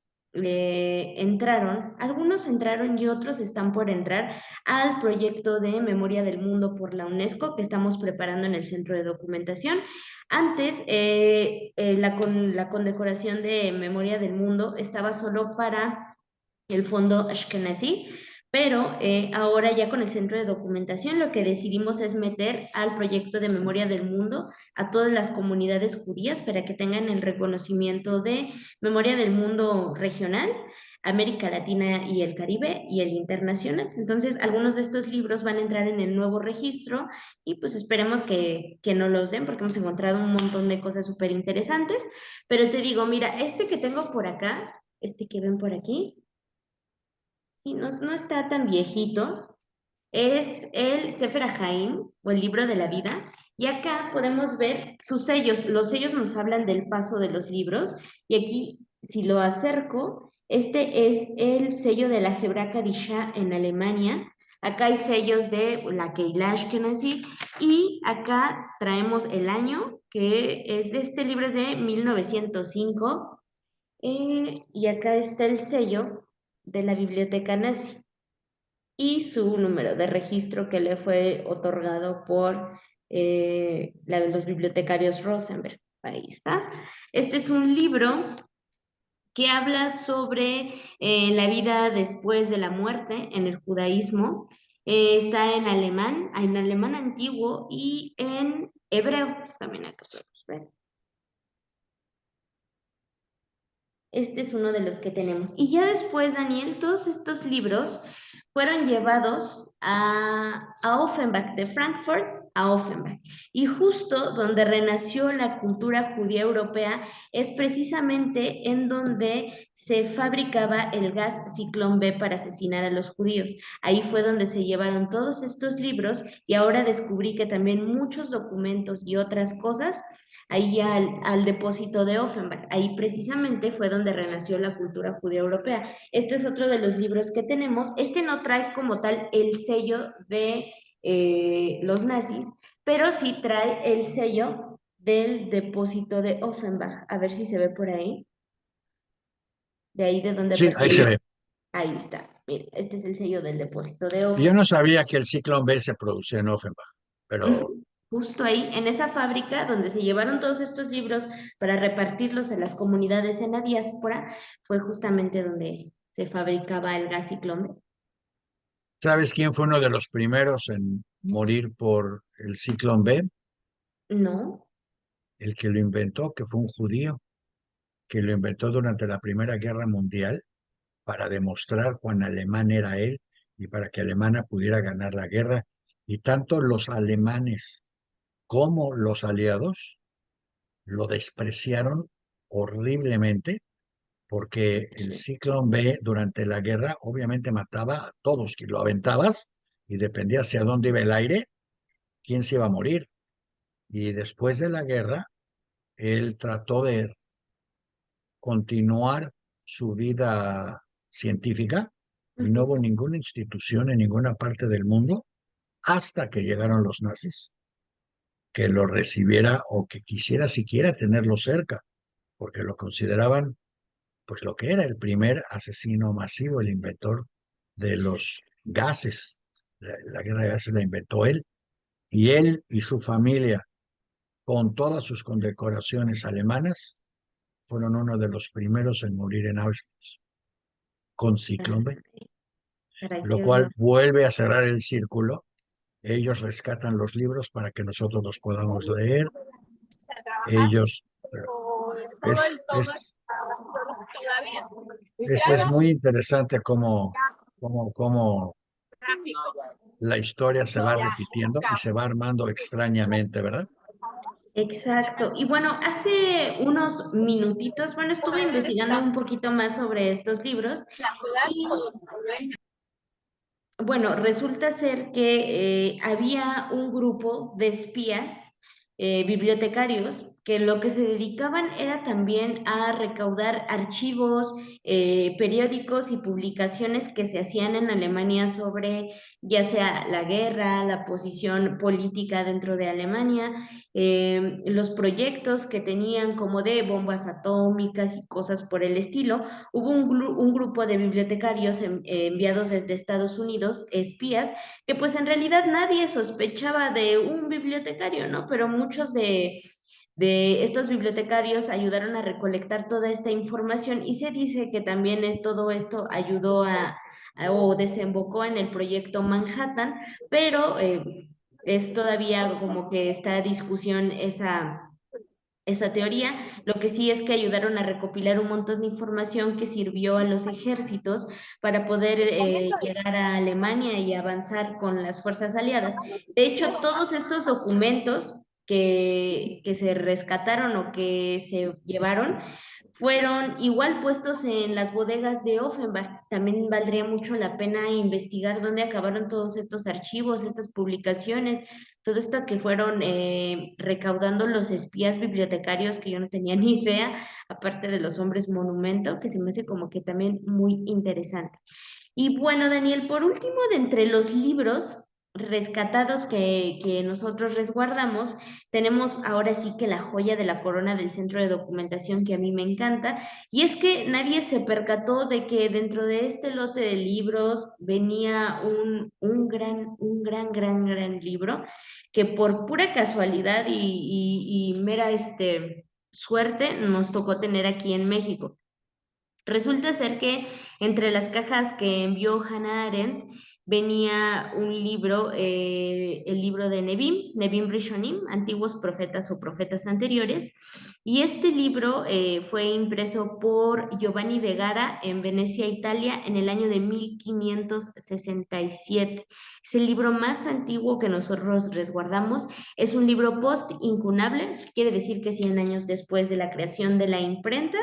algunos entraron y otros están por entrar al proyecto de Memoria del Mundo por la UNESCO que estamos preparando en el Centro de Documentación. Antes, la condecoración de Memoria del Mundo estaba solo para el Fondo Ashkenazi, pero ahora ya con el centro de documentación lo que decidimos es meter al proyecto de Memoria del Mundo a todas las comunidades judías para que tengan el reconocimiento de Memoria del Mundo regional, América Latina y el Caribe y el internacional. Entonces, algunos de estos libros van a entrar en el nuevo registro y pues esperemos que no los den porque hemos encontrado un montón de cosas súper interesantes. Pero te digo, mira, este que tengo por acá, este que ven por aquí, sí, no está tan viejito. Es el Sefer HaHaim, o el libro de la vida. Y acá podemos ver sus sellos. Los sellos nos hablan del paso de los libros. Y aquí, si lo acerco, este es el sello de la Hebra Kadisha en Alemania. Acá hay sellos de la Keilash Ashkenazi. Y acá traemos el año, que es de este libro, es de 1905. Y acá está el sello de la biblioteca nazi y su número de registro que le fue otorgado por los bibliotecarios Rosenberg. Ahí está. Este es un libro que habla sobre la vida después de la muerte en el judaísmo. Está en alemán antiguo y en hebreo. También acá podemos ver. Este es uno de los que tenemos. Y ya después, Daniel, todos estos libros fueron llevados a Offenbach, de Frankfurt a Offenbach. Y justo donde renació la cultura judía europea es precisamente en donde se fabricaba el gas Ciclón B para asesinar a los judíos. Ahí fue donde se llevaron todos estos libros y ahora descubrí que también muchos documentos y otras cosas ahí al depósito de Offenbach. Ahí precisamente fue donde renació la cultura judía europea. Este es otro de los libros que tenemos. Este no trae como tal el sello de los nazis, pero sí trae el sello del depósito de Offenbach. A ver si se ve por ahí. De ahí de donde Sí, ahí se ve. Ahí está. Mira, este es el sello del depósito de Y yo Offenbach. no sabía que el Ciclón B se producía en Offenbach, pero Justo ahí, en esa fábrica donde se llevaron todos estos libros para repartirlos a las comunidades en la diáspora, fue justamente donde se fabricaba el gas Ciclón. ¿sabes quién fue uno de los primeros en morir por el Ciclón B? No, El que lo inventó, que fue un judío, que lo inventó durante la Primera Guerra Mundial para demostrar cuán alemán era él y para que Alemania pudiera ganar la guerra. Y tanto los alemanes como los aliados lo despreciaron horriblemente porque el Ciclón B durante la guerra obviamente mataba a todos, que lo aventabas y dependía hacia dónde iba el aire, quién se iba a morir. Y después de la guerra, él trató de continuar su vida científica y no hubo ninguna institución en ninguna parte del mundo hasta que llegaron los nazis que lo recibiera o que quisiera siquiera tenerlo cerca, porque lo consideraban pues lo que era el primer asesino masivo, el inventor de los gases. La guerra de gases la inventó él, y él y su familia, con todas sus condecoraciones alemanas, fueron uno de los primeros en morir en Auschwitz con ciclón B, Caray, lo qué cual horror. vuelve a cerrar el círculo. Ellos rescatan los libros para que nosotros los podamos leer. Ellos, es, es, es muy interesante cómo la historia se va repitiendo y se va armando extrañamente, ¿verdad? Exacto. Y bueno, hace unos minutitos, bueno, estuve investigando un poquito más sobre estos libros y bueno, resulta ser que había un grupo de espías bibliotecarios que lo que se dedicaban era también a recaudar archivos, periódicos y publicaciones que se hacían en Alemania sobre ya sea la guerra, la posición política dentro de Alemania, los proyectos que tenían como de bombas atómicas y cosas por el estilo. Hubo un grupo de bibliotecarios enviados desde Estados Unidos, espías, que pues en realidad nadie sospechaba de un bibliotecario, ¿no? Pero muchos de estos bibliotecarios ayudaron a recolectar toda esta información y se dice que también todo esto ayudó o desembocó en el proyecto Manhattan, pero es todavía como que está discusión esa teoría. Lo que sí es que ayudaron a recopilar un montón de información que sirvió a los ejércitos para poder llegar a Alemania y avanzar con las fuerzas aliadas. De hecho, todos estos documentos que se rescataron o que se llevaron fueron igual puestos en las bodegas de Offenbach. También valdría mucho la pena investigar dónde acabaron todos estos archivos, estas publicaciones, todo esto que fueron recaudando los espías bibliotecarios que yo no tenía ni idea, aparte de los hombres monumento, que se me hace como que también muy interesante. Y bueno, Daniel, por último, de entre los libros rescatados que nosotros resguardamos, tenemos ahora sí que la joya de la corona del Centro de Documentación que a mí me encanta, y es que nadie se percató de que dentro de este lote de libros venía un gran libro que por pura casualidad y mera suerte nos tocó tener aquí en México. Resulta ser que entre las cajas que envió Hannah Arendt venía un libro, el libro de Nevim Rishonim, Antiguos Profetas o Profetas Anteriores, y este libro fue impreso por Giovanni de Gara en Venecia, Italia, en el año de 1567. Es el libro más antiguo que nosotros resguardamos, es un libro post-incunable, quiere decir que 100 años después de la creación de la imprenta,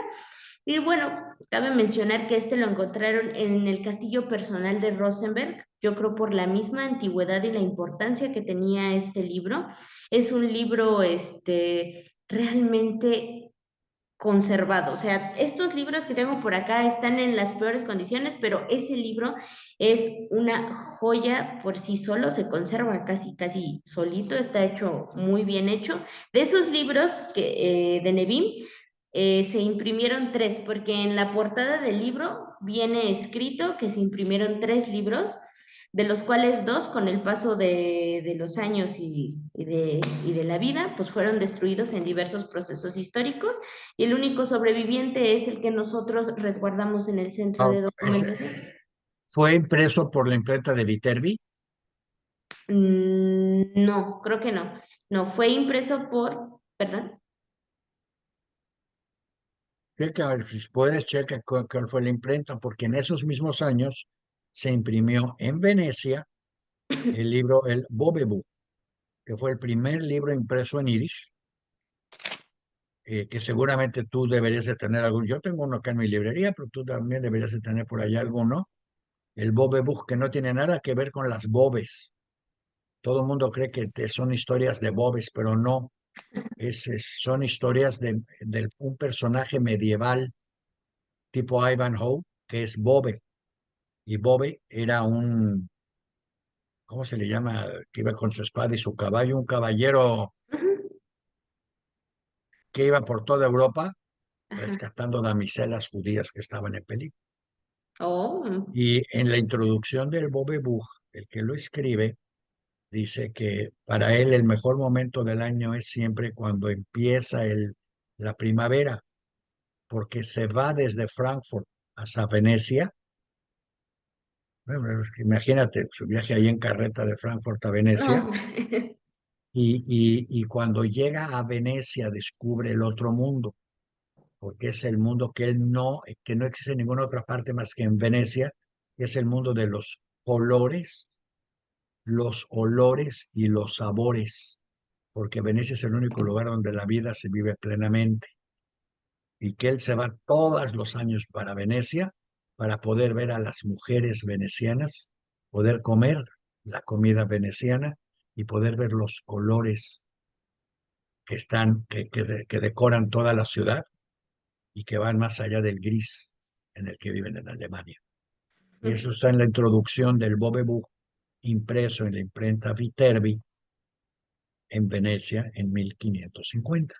y bueno, cabe mencionar que este lo encontraron en el castillo personal de Rosenberg, yo creo por la misma antigüedad y la importancia que tenía este libro. Es un libro realmente conservado. O sea, estos libros que tengo por acá están en las peores condiciones, pero ese libro es una joya por sí solo, se conserva casi, casi solito, está hecho muy bien hecho. De esos libros de Nevin, se imprimieron tres, porque en la portada del libro viene escrito que se imprimieron tres libros, de los cuales dos, con el paso de los años y de la vida, pues fueron destruidos en diversos procesos históricos, y el único sobreviviente es el que nosotros resguardamos en el centro Ah, de documentación. fue impreso por la imprenta de Viterbi. No, creo que no. No, fue impreso perdón. Checa, si puedes, checa cuál fue la imprenta, porque en esos mismos años se imprimió en Venecia el libro, el Bovebuch, que fue el primer libro impreso en Yiddish, que seguramente tú deberías de tener algún. Yo tengo uno acá en mi librería, pero tú también deberías de tener por allá alguno. El Bovebuch, que no tiene nada que ver con las bobes. Todo el mundo cree que son historias de bobes, pero no. Son historias de un personaje medieval tipo Ivanhoe, que es Bobe. Y Bobe era un, ¿cómo se le llama? Que iba con su espada y su caballo, un caballero Ujú. que iba por toda Europa Ajá. rescatando damiselas judías que estaban en peligro. Oh. Y en la introducción del Bobe Buch, el que lo escribe, dice que para él el mejor momento del año es siempre cuando empieza la primavera, porque se va desde Frankfurt hasta Venecia. Bueno, es que imagínate su viaje ahí en carreta de Frankfurt a Venecia, No. y cuando llega a Venecia descubre el otro mundo, porque es el mundo que no existe en ninguna otra parte más que en Venecia, que es el mundo de los colores, los olores y los sabores, porque Venecia es el único lugar donde la vida se vive plenamente, y que él se va todos los años para Venecia para poder ver a las mujeres venecianas, poder comer la comida veneciana y poder ver los colores que decoran toda la ciudad y que van más allá del gris en el que viven en Alemania. Y eso está en la introducción del Bovebuch, impreso en la imprenta Viterbi en Venecia en 1550.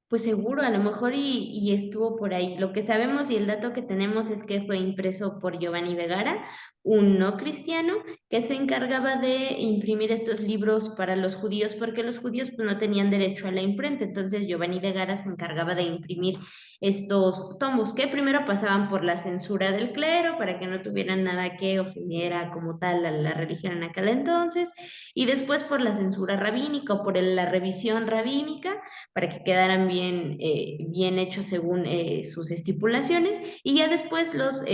Pues seguro, a lo mejor y estuvo por ahí. Lo que sabemos y el dato que tenemos es que fue impreso por Giovanni de Gara, un no cristiano, que se encargaba de imprimir estos libros para los judíos, porque los judíos pues, no tenían derecho a la imprenta. Entonces Giovanni de Gara se encargaba de imprimir estos tomos, que primero pasaban por la censura del clero, para que no tuvieran nada que ofendiera como tal a la religión en aquel entonces, y después por la censura rabínica o por la revisión rabínica para que quedaran bien hechos según sus estipulaciones, y ya después los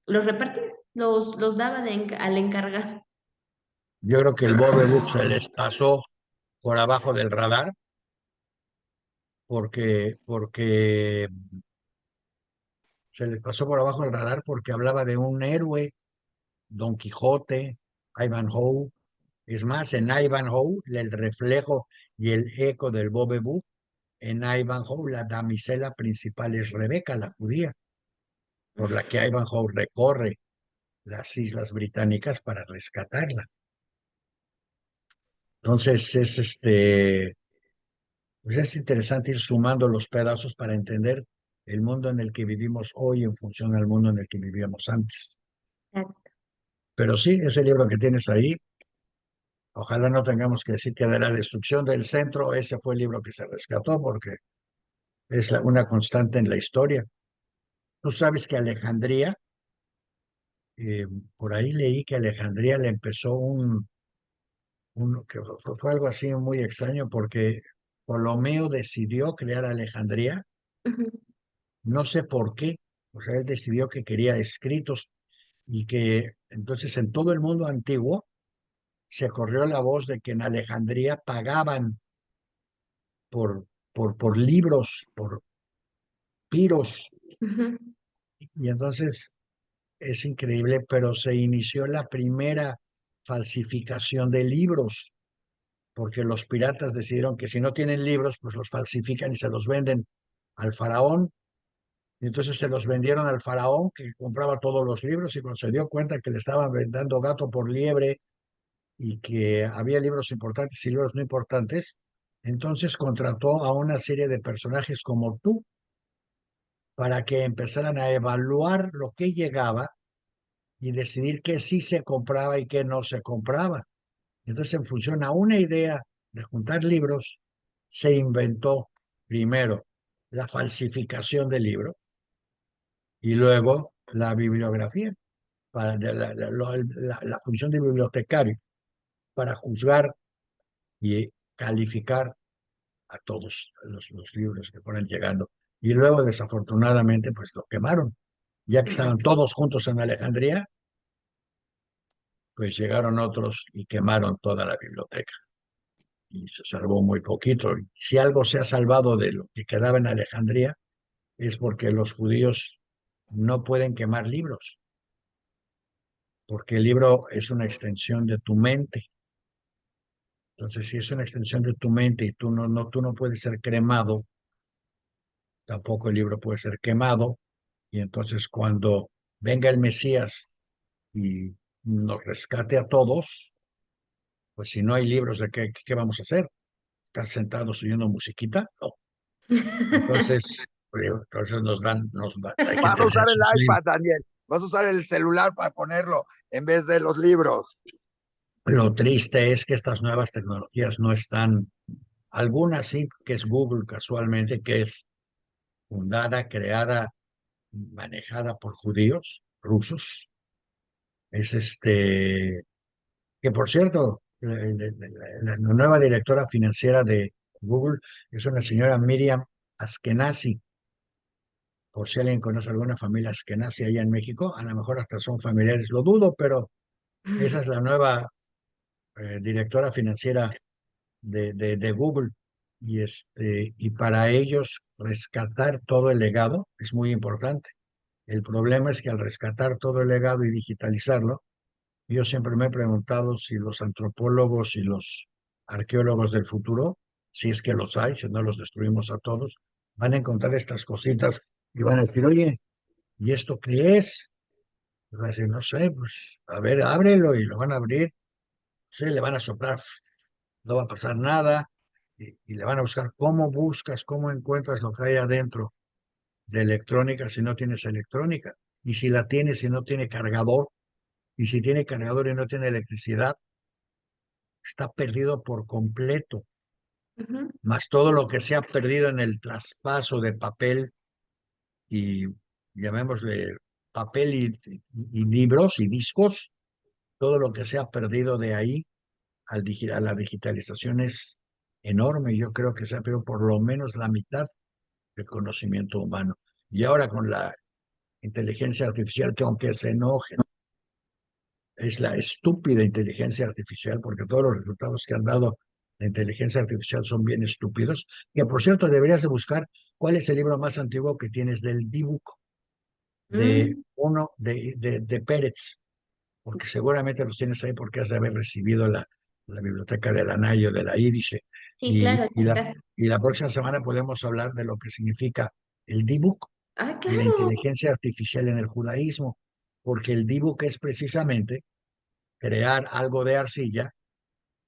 repartía, los daba al encargado. Yo creo que el Bovebuch se les pasó por abajo del radar porque se les pasó por abajo del radar porque hablaba de un héroe, Don Quijote, Ivanhoe. Es más, en Ivanhoe, el reflejo y el eco del Bovebuch, en Ivanhoe la damisela principal es Rebeca, la judía, por la que Ivanhoe recorre las islas británicas para rescatarla. Entonces pues es interesante ir sumando los pedazos para entender el mundo en el que vivimos hoy en función al mundo en el que vivíamos antes. Pero sí, ese libro que tienes ahí, ojalá no tengamos que decir que de la destrucción del centro, ese fue el libro que se rescató, porque es una constante en la historia. Tú sabes que Alejandría, eh, por ahí leí que Alejandría le empezó que fue algo así muy extraño, porque Ptolomeo decidió crear Alejandría, no sé por qué, o sea, él decidió que quería escritos, y que entonces en todo el mundo antiguo se corrió la voz de que en Alejandría pagaban por, por libros, por piros, y entonces es increíble, pero se inició la primera falsificación de libros, porque los piratas decidieron que si no tienen libros, pues los falsifican y se los venden al faraón. Y entonces se los vendieron al faraón, que compraba todos los libros, y cuando se dio cuenta que le estaban dando gato por liebre y que había libros importantes y libros no importantes, entonces contrató a una serie de personajes como tú para que empezaran a evaluar lo que llegaba y decidir qué sí se compraba y qué no se compraba. Entonces, en función a una idea de juntar libros, se inventó primero la falsificación del libro y luego la bibliografía, la función de bibliotecario, para juzgar y calificar a todos los libros que fueran llegando. Y luego, desafortunadamente, pues lo quemaron. Ya que estaban todos juntos en Alejandría, pues llegaron otros y quemaron toda la biblioteca. Y se salvó muy poquito. Si algo se ha salvado de lo que quedaba en Alejandría, es porque los judíos no pueden quemar libros, porque el libro es una extensión de tu mente. Entonces, si es una extensión de tu mente y tú no puedes ser cremado, tampoco el libro puede ser quemado. Y entonces cuando venga el Mesías y nos rescate a todos, pues si no hay libros, ¿de qué vamos a hacer? ¿Estar sentados oyendo musiquita? No. Entonces hay que Vas a tener usar el esos libros. iPad, Daniel. Vas a usar el celular para ponerlo en vez de los libros. Lo triste es que estas nuevas tecnologías no están, algunas sí, que es Google casualmente, que es fundada, creada, manejada por judíos, rusos. Es que por cierto, la nueva directora financiera de Google es una señora Miriam Askenazi. Por si alguien conoce alguna familia Askenazi allá en México, a lo mejor hasta son familiares, lo dudo, pero esa es la nueva directora financiera de Google. Y para ellos rescatar todo el legado es muy importante. El problema es que al rescatar todo el legado y digitalizarlo, yo siempre me he preguntado si los antropólogos y los arqueólogos del futuro, si es que los hay, si no los destruimos a todos, van a encontrar estas cositas y van a decir, oye, ¿y esto qué es? Y va a decir, no sé, pues a ver, ábrelo, y lo van a abrir, sí, le van a soplar, no va a pasar nada, y le van a buscar cómo buscas, cómo encuentras lo que hay adentro de electrónica si no tienes electrónica, y si la tienes y no tiene cargador, y si tiene cargador y no tiene electricidad, está perdido por completo, Ujú. más todo lo que se ha perdido en el traspaso de papel y, llamémosle, papel y libros y discos, todo lo que se ha perdido de ahí a la digitalización es enorme. Yo creo que se ha perdido por lo menos la mitad del conocimiento humano. Y ahora con la inteligencia artificial, que aunque se enojen, es la estúpida inteligencia artificial, porque todos los resultados que han dado la inteligencia artificial son bien estúpidos. Que por cierto, deberías de buscar cuál es el libro más antiguo que tienes del dibujo de Mm, uno de Pérez, porque seguramente los tienes ahí porque has de haber recibido la biblioteca de la Nayo, de la Irish. sí, Y, claro, y, la, está. y la próxima semana podemos hablar de lo que significa el dibujo Ah, y la claro. inteligencia artificial en el judaísmo, porque el dibujo es precisamente crear algo de arcilla,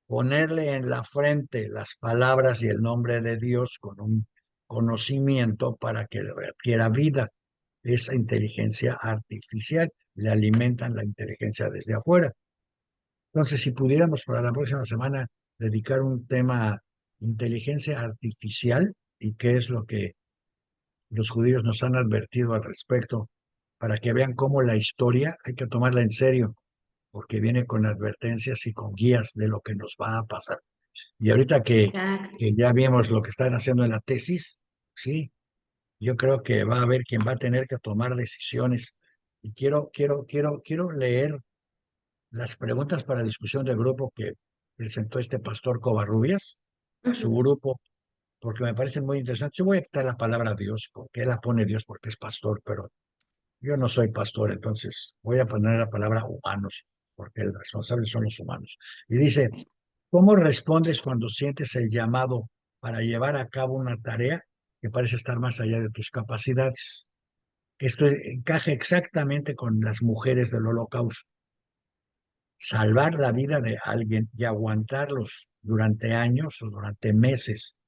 ponerle en la frente las palabras y el nombre de Dios con un conocimiento para que adquiera vida. Esa inteligencia artificial le alimentan la inteligencia desde afuera. Entonces, si pudiéramos para la próxima semana dedicar un tema a inteligencia artificial y qué es lo que los judíos nos han advertido al respecto, para que vean cómo la historia hay que tomarla en serio, porque viene con advertencias y con guías de lo que nos va a pasar. Y ahorita Exacto. que ya vimos lo que están haciendo en la tesis, sí, yo creo que va a haber quien va a tener que tomar decisiones. Y quiero leer las preguntas para discusión de grupo que presentó este pastor Covarrubias a su Ujú. grupo, porque me parecen muy interesantes. Yo voy a quitar la palabra Dios, porque él la pone Dios porque es pastor, pero yo no soy pastor, entonces voy a poner la palabra humanos, porque el responsable son los humanos. Y dice, ¿cómo respondes cuando sientes el llamado para llevar a cabo una tarea que parece estar más allá de tus capacidades? Esto encaja exactamente con las mujeres del Holocausto. Salvar la vida de alguien y aguantarlos durante años o durante meses,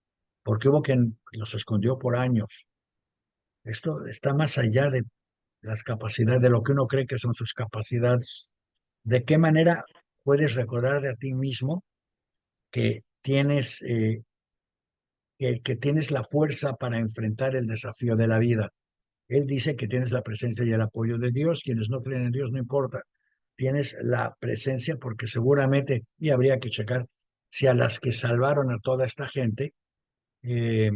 porque hubo quien los escondió por años. Esto está más allá de las capacidades, de lo que uno cree que son sus capacidades. ¿De qué manera puedes recordar de a ti mismo que que tienes la fuerza para enfrentar el desafío de la vida? Él dice que tienes la presencia y el apoyo de Dios. Quienes no creen en Dios, no importa. Tienes la presencia porque seguramente, y habría que checar, si a las que salvaron a toda esta gente, eh,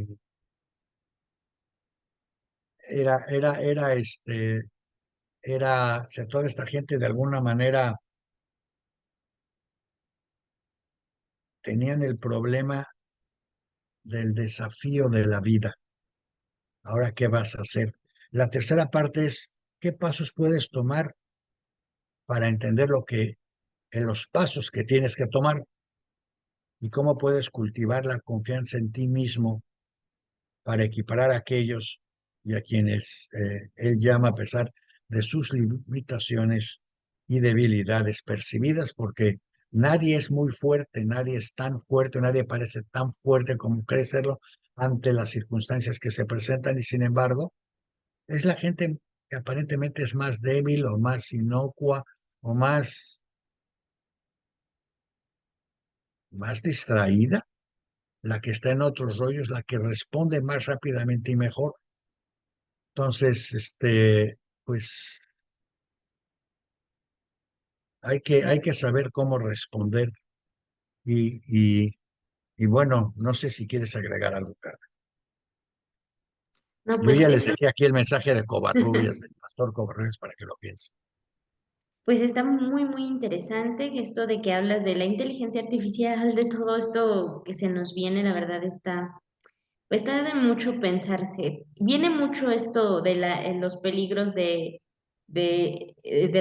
era, era, era, este, era, si a toda esta gente de alguna manera tenían el problema del desafío de la vida. Ahora, ¿qué vas a hacer? La tercera parte es, ¿qué pasos puedes tomar para entender en los pasos que tienes que tomar y cómo puedes cultivar la confianza en ti mismo para equiparar a aquellos y a quienes él llama a pesar de sus limitaciones y debilidades percibidas, porque nadie es muy fuerte, nadie es tan fuerte, nadie parece tan fuerte como cree serlo ante las circunstancias que se presentan y sin embargo es la gente que aparentemente es más débil o más inocua o más distraída, la que está en otros rollos, la que responde más rápidamente y mejor. Entonces, pues hay que saber cómo responder y, y, y bueno, no sé si quieres agregar algo, Carmen. No, Yo pues ya les dejé aquí el mensaje de Covarrubias, del pastor Covarrubias, para que lo piensen. pues está muy, muy interesante esto de que hablas de la inteligencia artificial, de todo esto que se nos viene, la verdad está de mucho pensarse. Viene mucho esto de los peligros de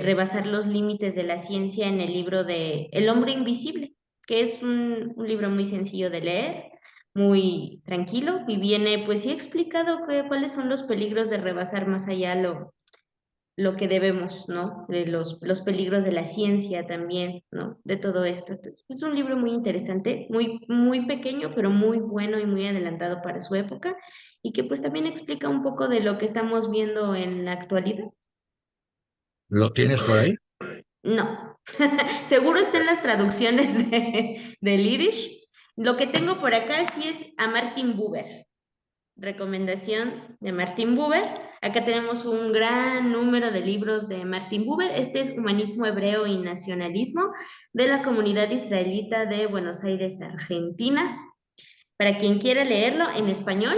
rebasar los límites de la ciencia en el libro de El hombre invisible, que es un libro muy sencillo de leer, muy tranquilo, y viene pues sí explicado cuáles son los peligros de rebasar más allá lo que debemos, ¿no? De los peligros de la ciencia también, ¿no? De todo esto. Entonces, es un libro muy interesante, muy, muy pequeño, pero muy bueno y muy adelantado para su época, y que pues también explica un poco de lo que estamos viendo en la actualidad. ¿Lo tienes por ahí? No, seguro está en las traducciones del Yiddish. Lo que tengo por acá sí es a Martin Buber. Recomendación de Martin Buber. Acá tenemos un gran número de libros de Martin Buber. Este es Humanismo Hebreo y Nacionalismo de la Comunidad Israelita de Buenos Aires, Argentina. Para quien quiera leerlo en español,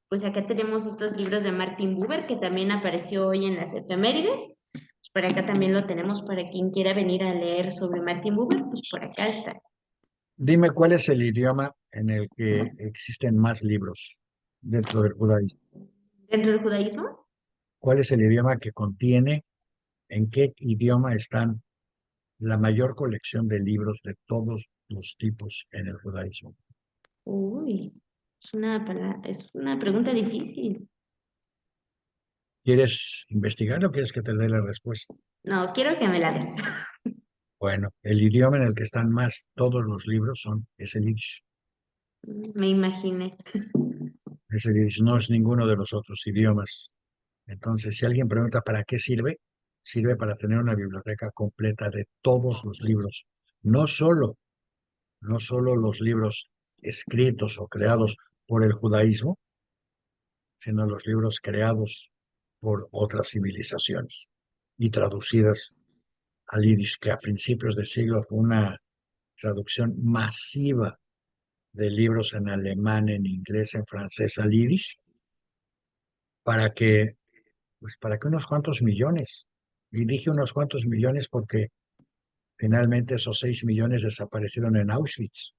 pues acá tenemos estos libros de Martin Buber que también apareció hoy en las efemérides. Pues por acá también lo tenemos para quien quiera venir a leer sobre Martin Buber, pues por acá está. Dime cuál es el idioma en el que existen más libros dentro del judaísmo. ¿Dentro del judaísmo? ¿Cuál es el idioma que contiene, en qué idioma están la mayor colección de libros de todos los tipos en el judaísmo? Uy, es una pregunta difícil. ¿Quieres investigarlo o quieres que te dé la respuesta? No, quiero que me la des. Bueno, el idioma en el que están más todos los libros es el Yiddish. Me imaginé. Es el Yiddish, no es ninguno de los otros idiomas. Entonces, si alguien pregunta para qué sirve, sirve para tener una biblioteca completa de todos los libros, no solo, no solo los libros escritos o creados por el judaísmo, sino los libros creados por otras civilizaciones y traducidas al Yiddish, que a principios de siglo fue una traducción masiva de libros en alemán, en inglés, en francés al Yiddish, para que, pues para que unos cuantos millones, y dije unos cuantos millones porque finalmente esos 6 millones desaparecieron en Auschwitz,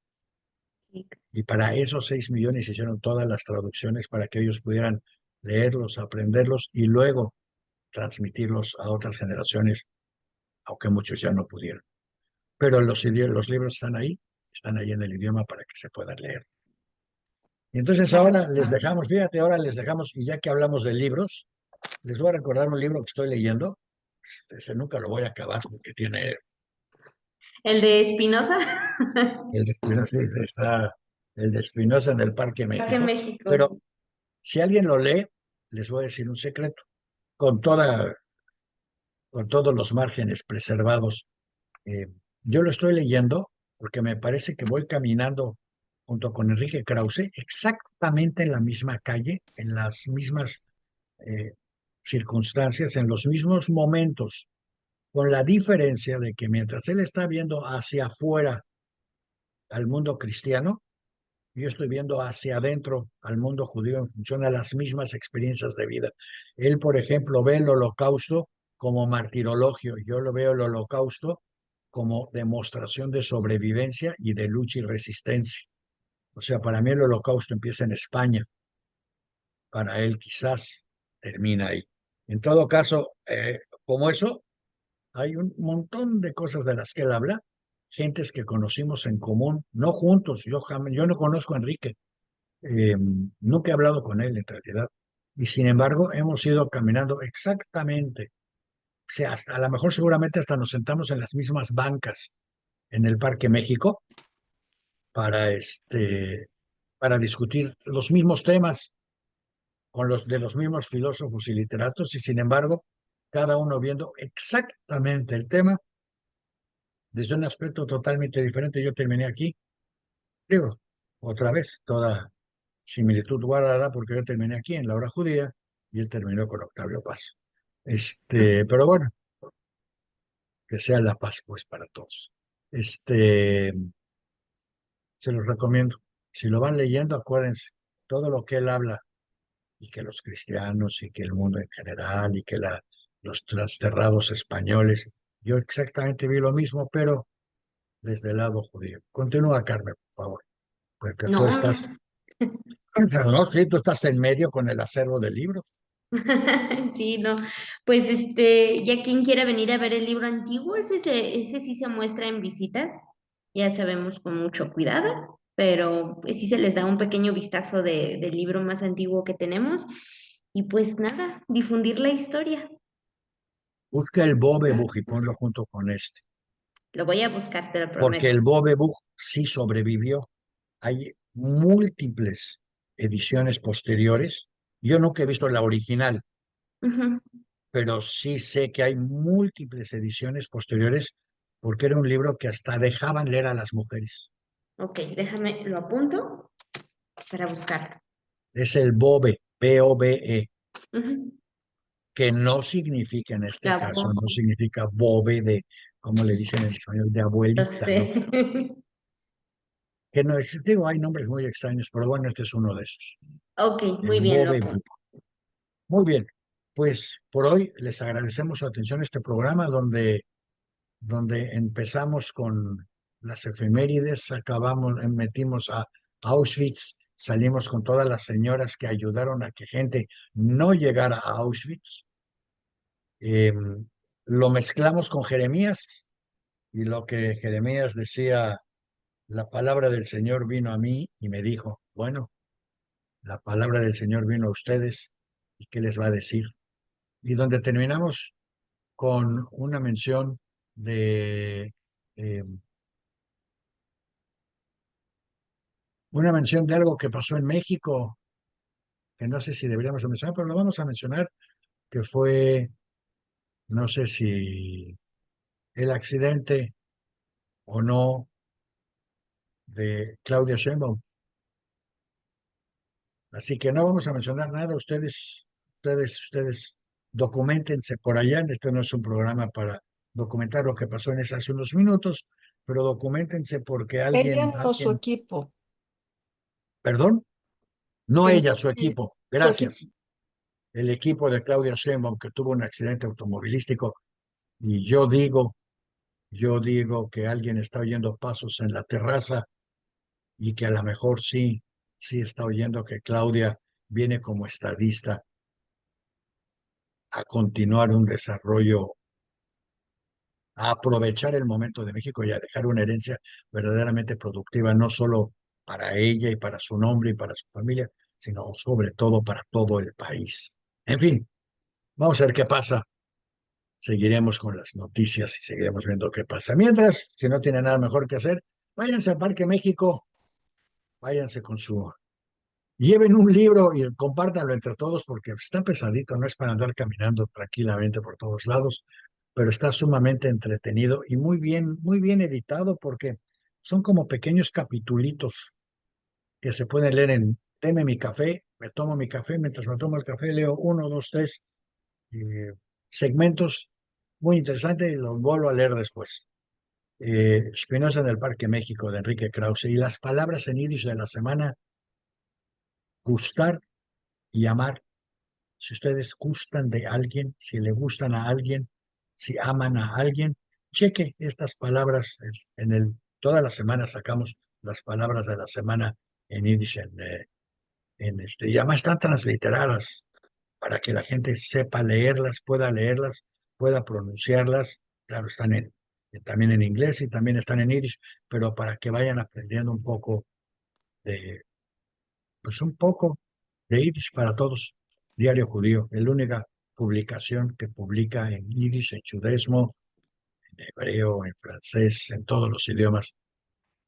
y para esos 6 millones hicieron todas las traducciones para que ellos pudieran leerlos, aprenderlos y luego transmitirlos a otras generaciones, aunque muchos ya no pudieron. Pero los libros están ahí en el idioma para que se puedan leer. Y entonces ahora les dejamos, fíjate, ahora les dejamos, y ya que hablamos de libros, les voy a recordar un libro que estoy leyendo. Ese nunca lo voy a acabar porque tiene ¿El de Espinosa? el de Espinosa, el de Espinosa en el Parque Acá en México. México, Pero sí. si alguien lo lee, les voy a decir un secreto, con con todos los márgenes preservados. Eh, yo lo estoy leyendo porque me parece que voy caminando junto con Enrique Krause exactamente en la misma calle, en las mismas eh, circunstancias, en los mismos momentos, con la diferencia de que mientras él está viendo hacia afuera al mundo cristiano, yo estoy viendo hacia adentro al mundo judío en función a las mismas experiencias de vida. Él, por ejemplo, ve el holocausto como martirologio, yo lo veo el holocausto como demostración de sobrevivencia y de lucha y resistencia. O sea, para mí el Holocausto empieza en España, para él quizás termina ahí. En todo caso, como eso, hay un montón de cosas de las que él habla, gentes que conocimos en común, no juntos, yo no conozco a Enrique, nunca he hablado con él en realidad, y sin embargo hemos ido caminando exactamente, o sea, hasta, a lo mejor seguramente hasta nos sentamos en las mismas bancas en el Parque México para, para discutir los mismos temas con los de los mismos filósofos y literatos, y sin embargo, cada uno viendo exactamente el tema desde un aspecto totalmente diferente. Yo terminé aquí, digo, otra vez, toda similitud guardada, porque yo terminé aquí en la hora judía y él terminó con Octavio Paz. Pero bueno, que sea la paz pues para todos. Se los recomiendo. Si lo van leyendo, acuérdense, todo lo que él habla y que los cristianos y que el mundo en general y que los trasterrados españoles, yo exactamente vi lo mismo, pero desde el lado judío. Continúa, Carmen, por favor, porque tú No, estás, no, sí, tú estás en medio con el acervo de libros. sí, no, pues ya quien quiera venir a ver el libro antiguo, ese sí se muestra en visitas, ya sabemos con mucho cuidado, pero pues sí se les da un pequeño vistazo del libro más antiguo que tenemos y pues nada, difundir la historia. Busca el Bobebuj y ponlo junto con este, Lo voy a buscar, te lo porque prometo. el Bobebuj sí sobrevivió. Hay múltiples ediciones posteriores. Yo nunca he visto la original, Ujú. pero sí sé que hay múltiples ediciones posteriores porque era un libro que hasta dejaban leer a las mujeres. Ok, déjame, lo apunto para buscarlo. Es el Bobe, B-O-B-E, Ujú. que no significa en este La caso, voz, no significa Bobe de, como le dicen en español, de lo abuelita, ¿no? sé. Que no es, digo, hay nombres muy extraños, pero bueno, este es uno de esos. Ok, El muy bien, lo Bobe. apunto. Muy bien, pues por hoy les agradecemos su atención a este programa donde empezamos con las efemérides, acabamos, metimos a Auschwitz, salimos con todas las señoras que ayudaron a que gente no llegara a Auschwitz. Eh, lo mezclamos con Jeremías y lo que Jeremías decía, la palabra del Señor vino a mí y me dijo, bueno, la palabra del Señor vino a ustedes y ¿qué les va a decir? Y donde terminamos con eh, una mención de algo que pasó en México, que no sé si deberíamos mencionar, pero lo vamos a mencionar, que fue, no sé si el accidente o no de Claudia Sheinbaum. Así que no vamos a mencionar nada. Ustedes documentense por allá. Este no es un programa para documentar lo que pasó en ese hace unos minutos, pero documentense porque Ella no su equipo, perdón, no que no ella, su ella, equipo. su equipo. Gracias. El equipo de Claudia Sheinbaum que tuvo un accidente automovilístico y yo digo que alguien está oyendo pasos en la terraza y que a lo mejor sí está oyendo que Claudia viene como estadista a continuar un desarrollo, a aprovechar el momento de México y a dejar una herencia verdaderamente productiva, no solo para ella y para su nombre y para su familia, sino sobre todo para todo el país. En fin, vamos a ver qué pasa. Seguiremos con las noticias y seguiremos viendo qué pasa. Mientras, si no tiene nada mejor que hacer, váyanse al Parque México, váyanse con su... Lleven un libro y compártanlo entre todos porque está pesadito, no es para andar caminando tranquilamente por todos lados, pero está sumamente entretenido y muy bien editado porque son como pequeños capitulitos que se pueden leer en Deme mi café, me tomo mi café, mientras me tomo el café leo uno, dos, tres segmentos muy interesantes y los vuelvo a leer después. Spinoza en el Parque México de Enrique Krause y las palabras en yiddish de la semana, gustar y amar. Si ustedes gustan de alguien, si le gustan a alguien, si aman a alguien, cheque estas palabras. Toda la semana sacamos las palabras de la semana en Yiddish, y además están transliteradas para que la gente sepa leerlas, pueda pronunciarlas. Claro, están también en inglés y también están en Yiddish, pero para que vayan aprendiendo un poco de Yiddish para todos. Diario Judío, la única publicación que publica en Yiddish, en judaísmo, en hebreo, en francés, en todos los idiomas.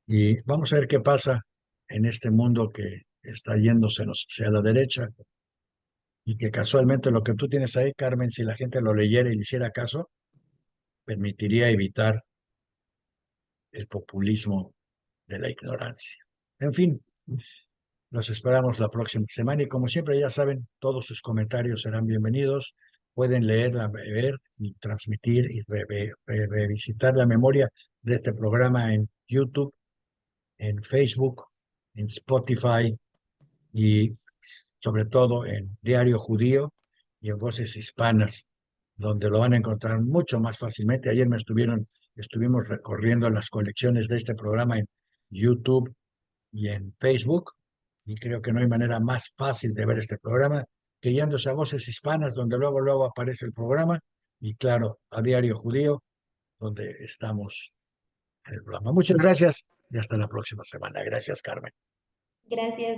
Y vamos a ver qué pasa en este mundo que está yéndosenos hacia la derecha, y que casualmente lo que tú tienes ahí, Carmen, si la gente lo leyera y le hiciera caso, permitiría evitar el populismo de la ignorancia. En fin, los esperamos la próxima semana y como siempre ya saben, todos sus comentarios serán bienvenidos. Pueden ver y transmitir y revisitar la memoria de este programa en YouTube, en Facebook, en Spotify y sobre todo en Diario Judío y en Voces Hispanas, donde lo van a encontrar mucho más fácilmente. Ayer estuvimos recorriendo las colecciones de este programa en YouTube y en Facebook, y creo que no hay manera más fácil de ver este programa que yéndose a Voces Hispanas, donde luego aparece el programa, y claro, a Diario Judío, donde estamos en el programa. Muchas gracias y hasta la próxima semana. Gracias, Carmen. Gracias.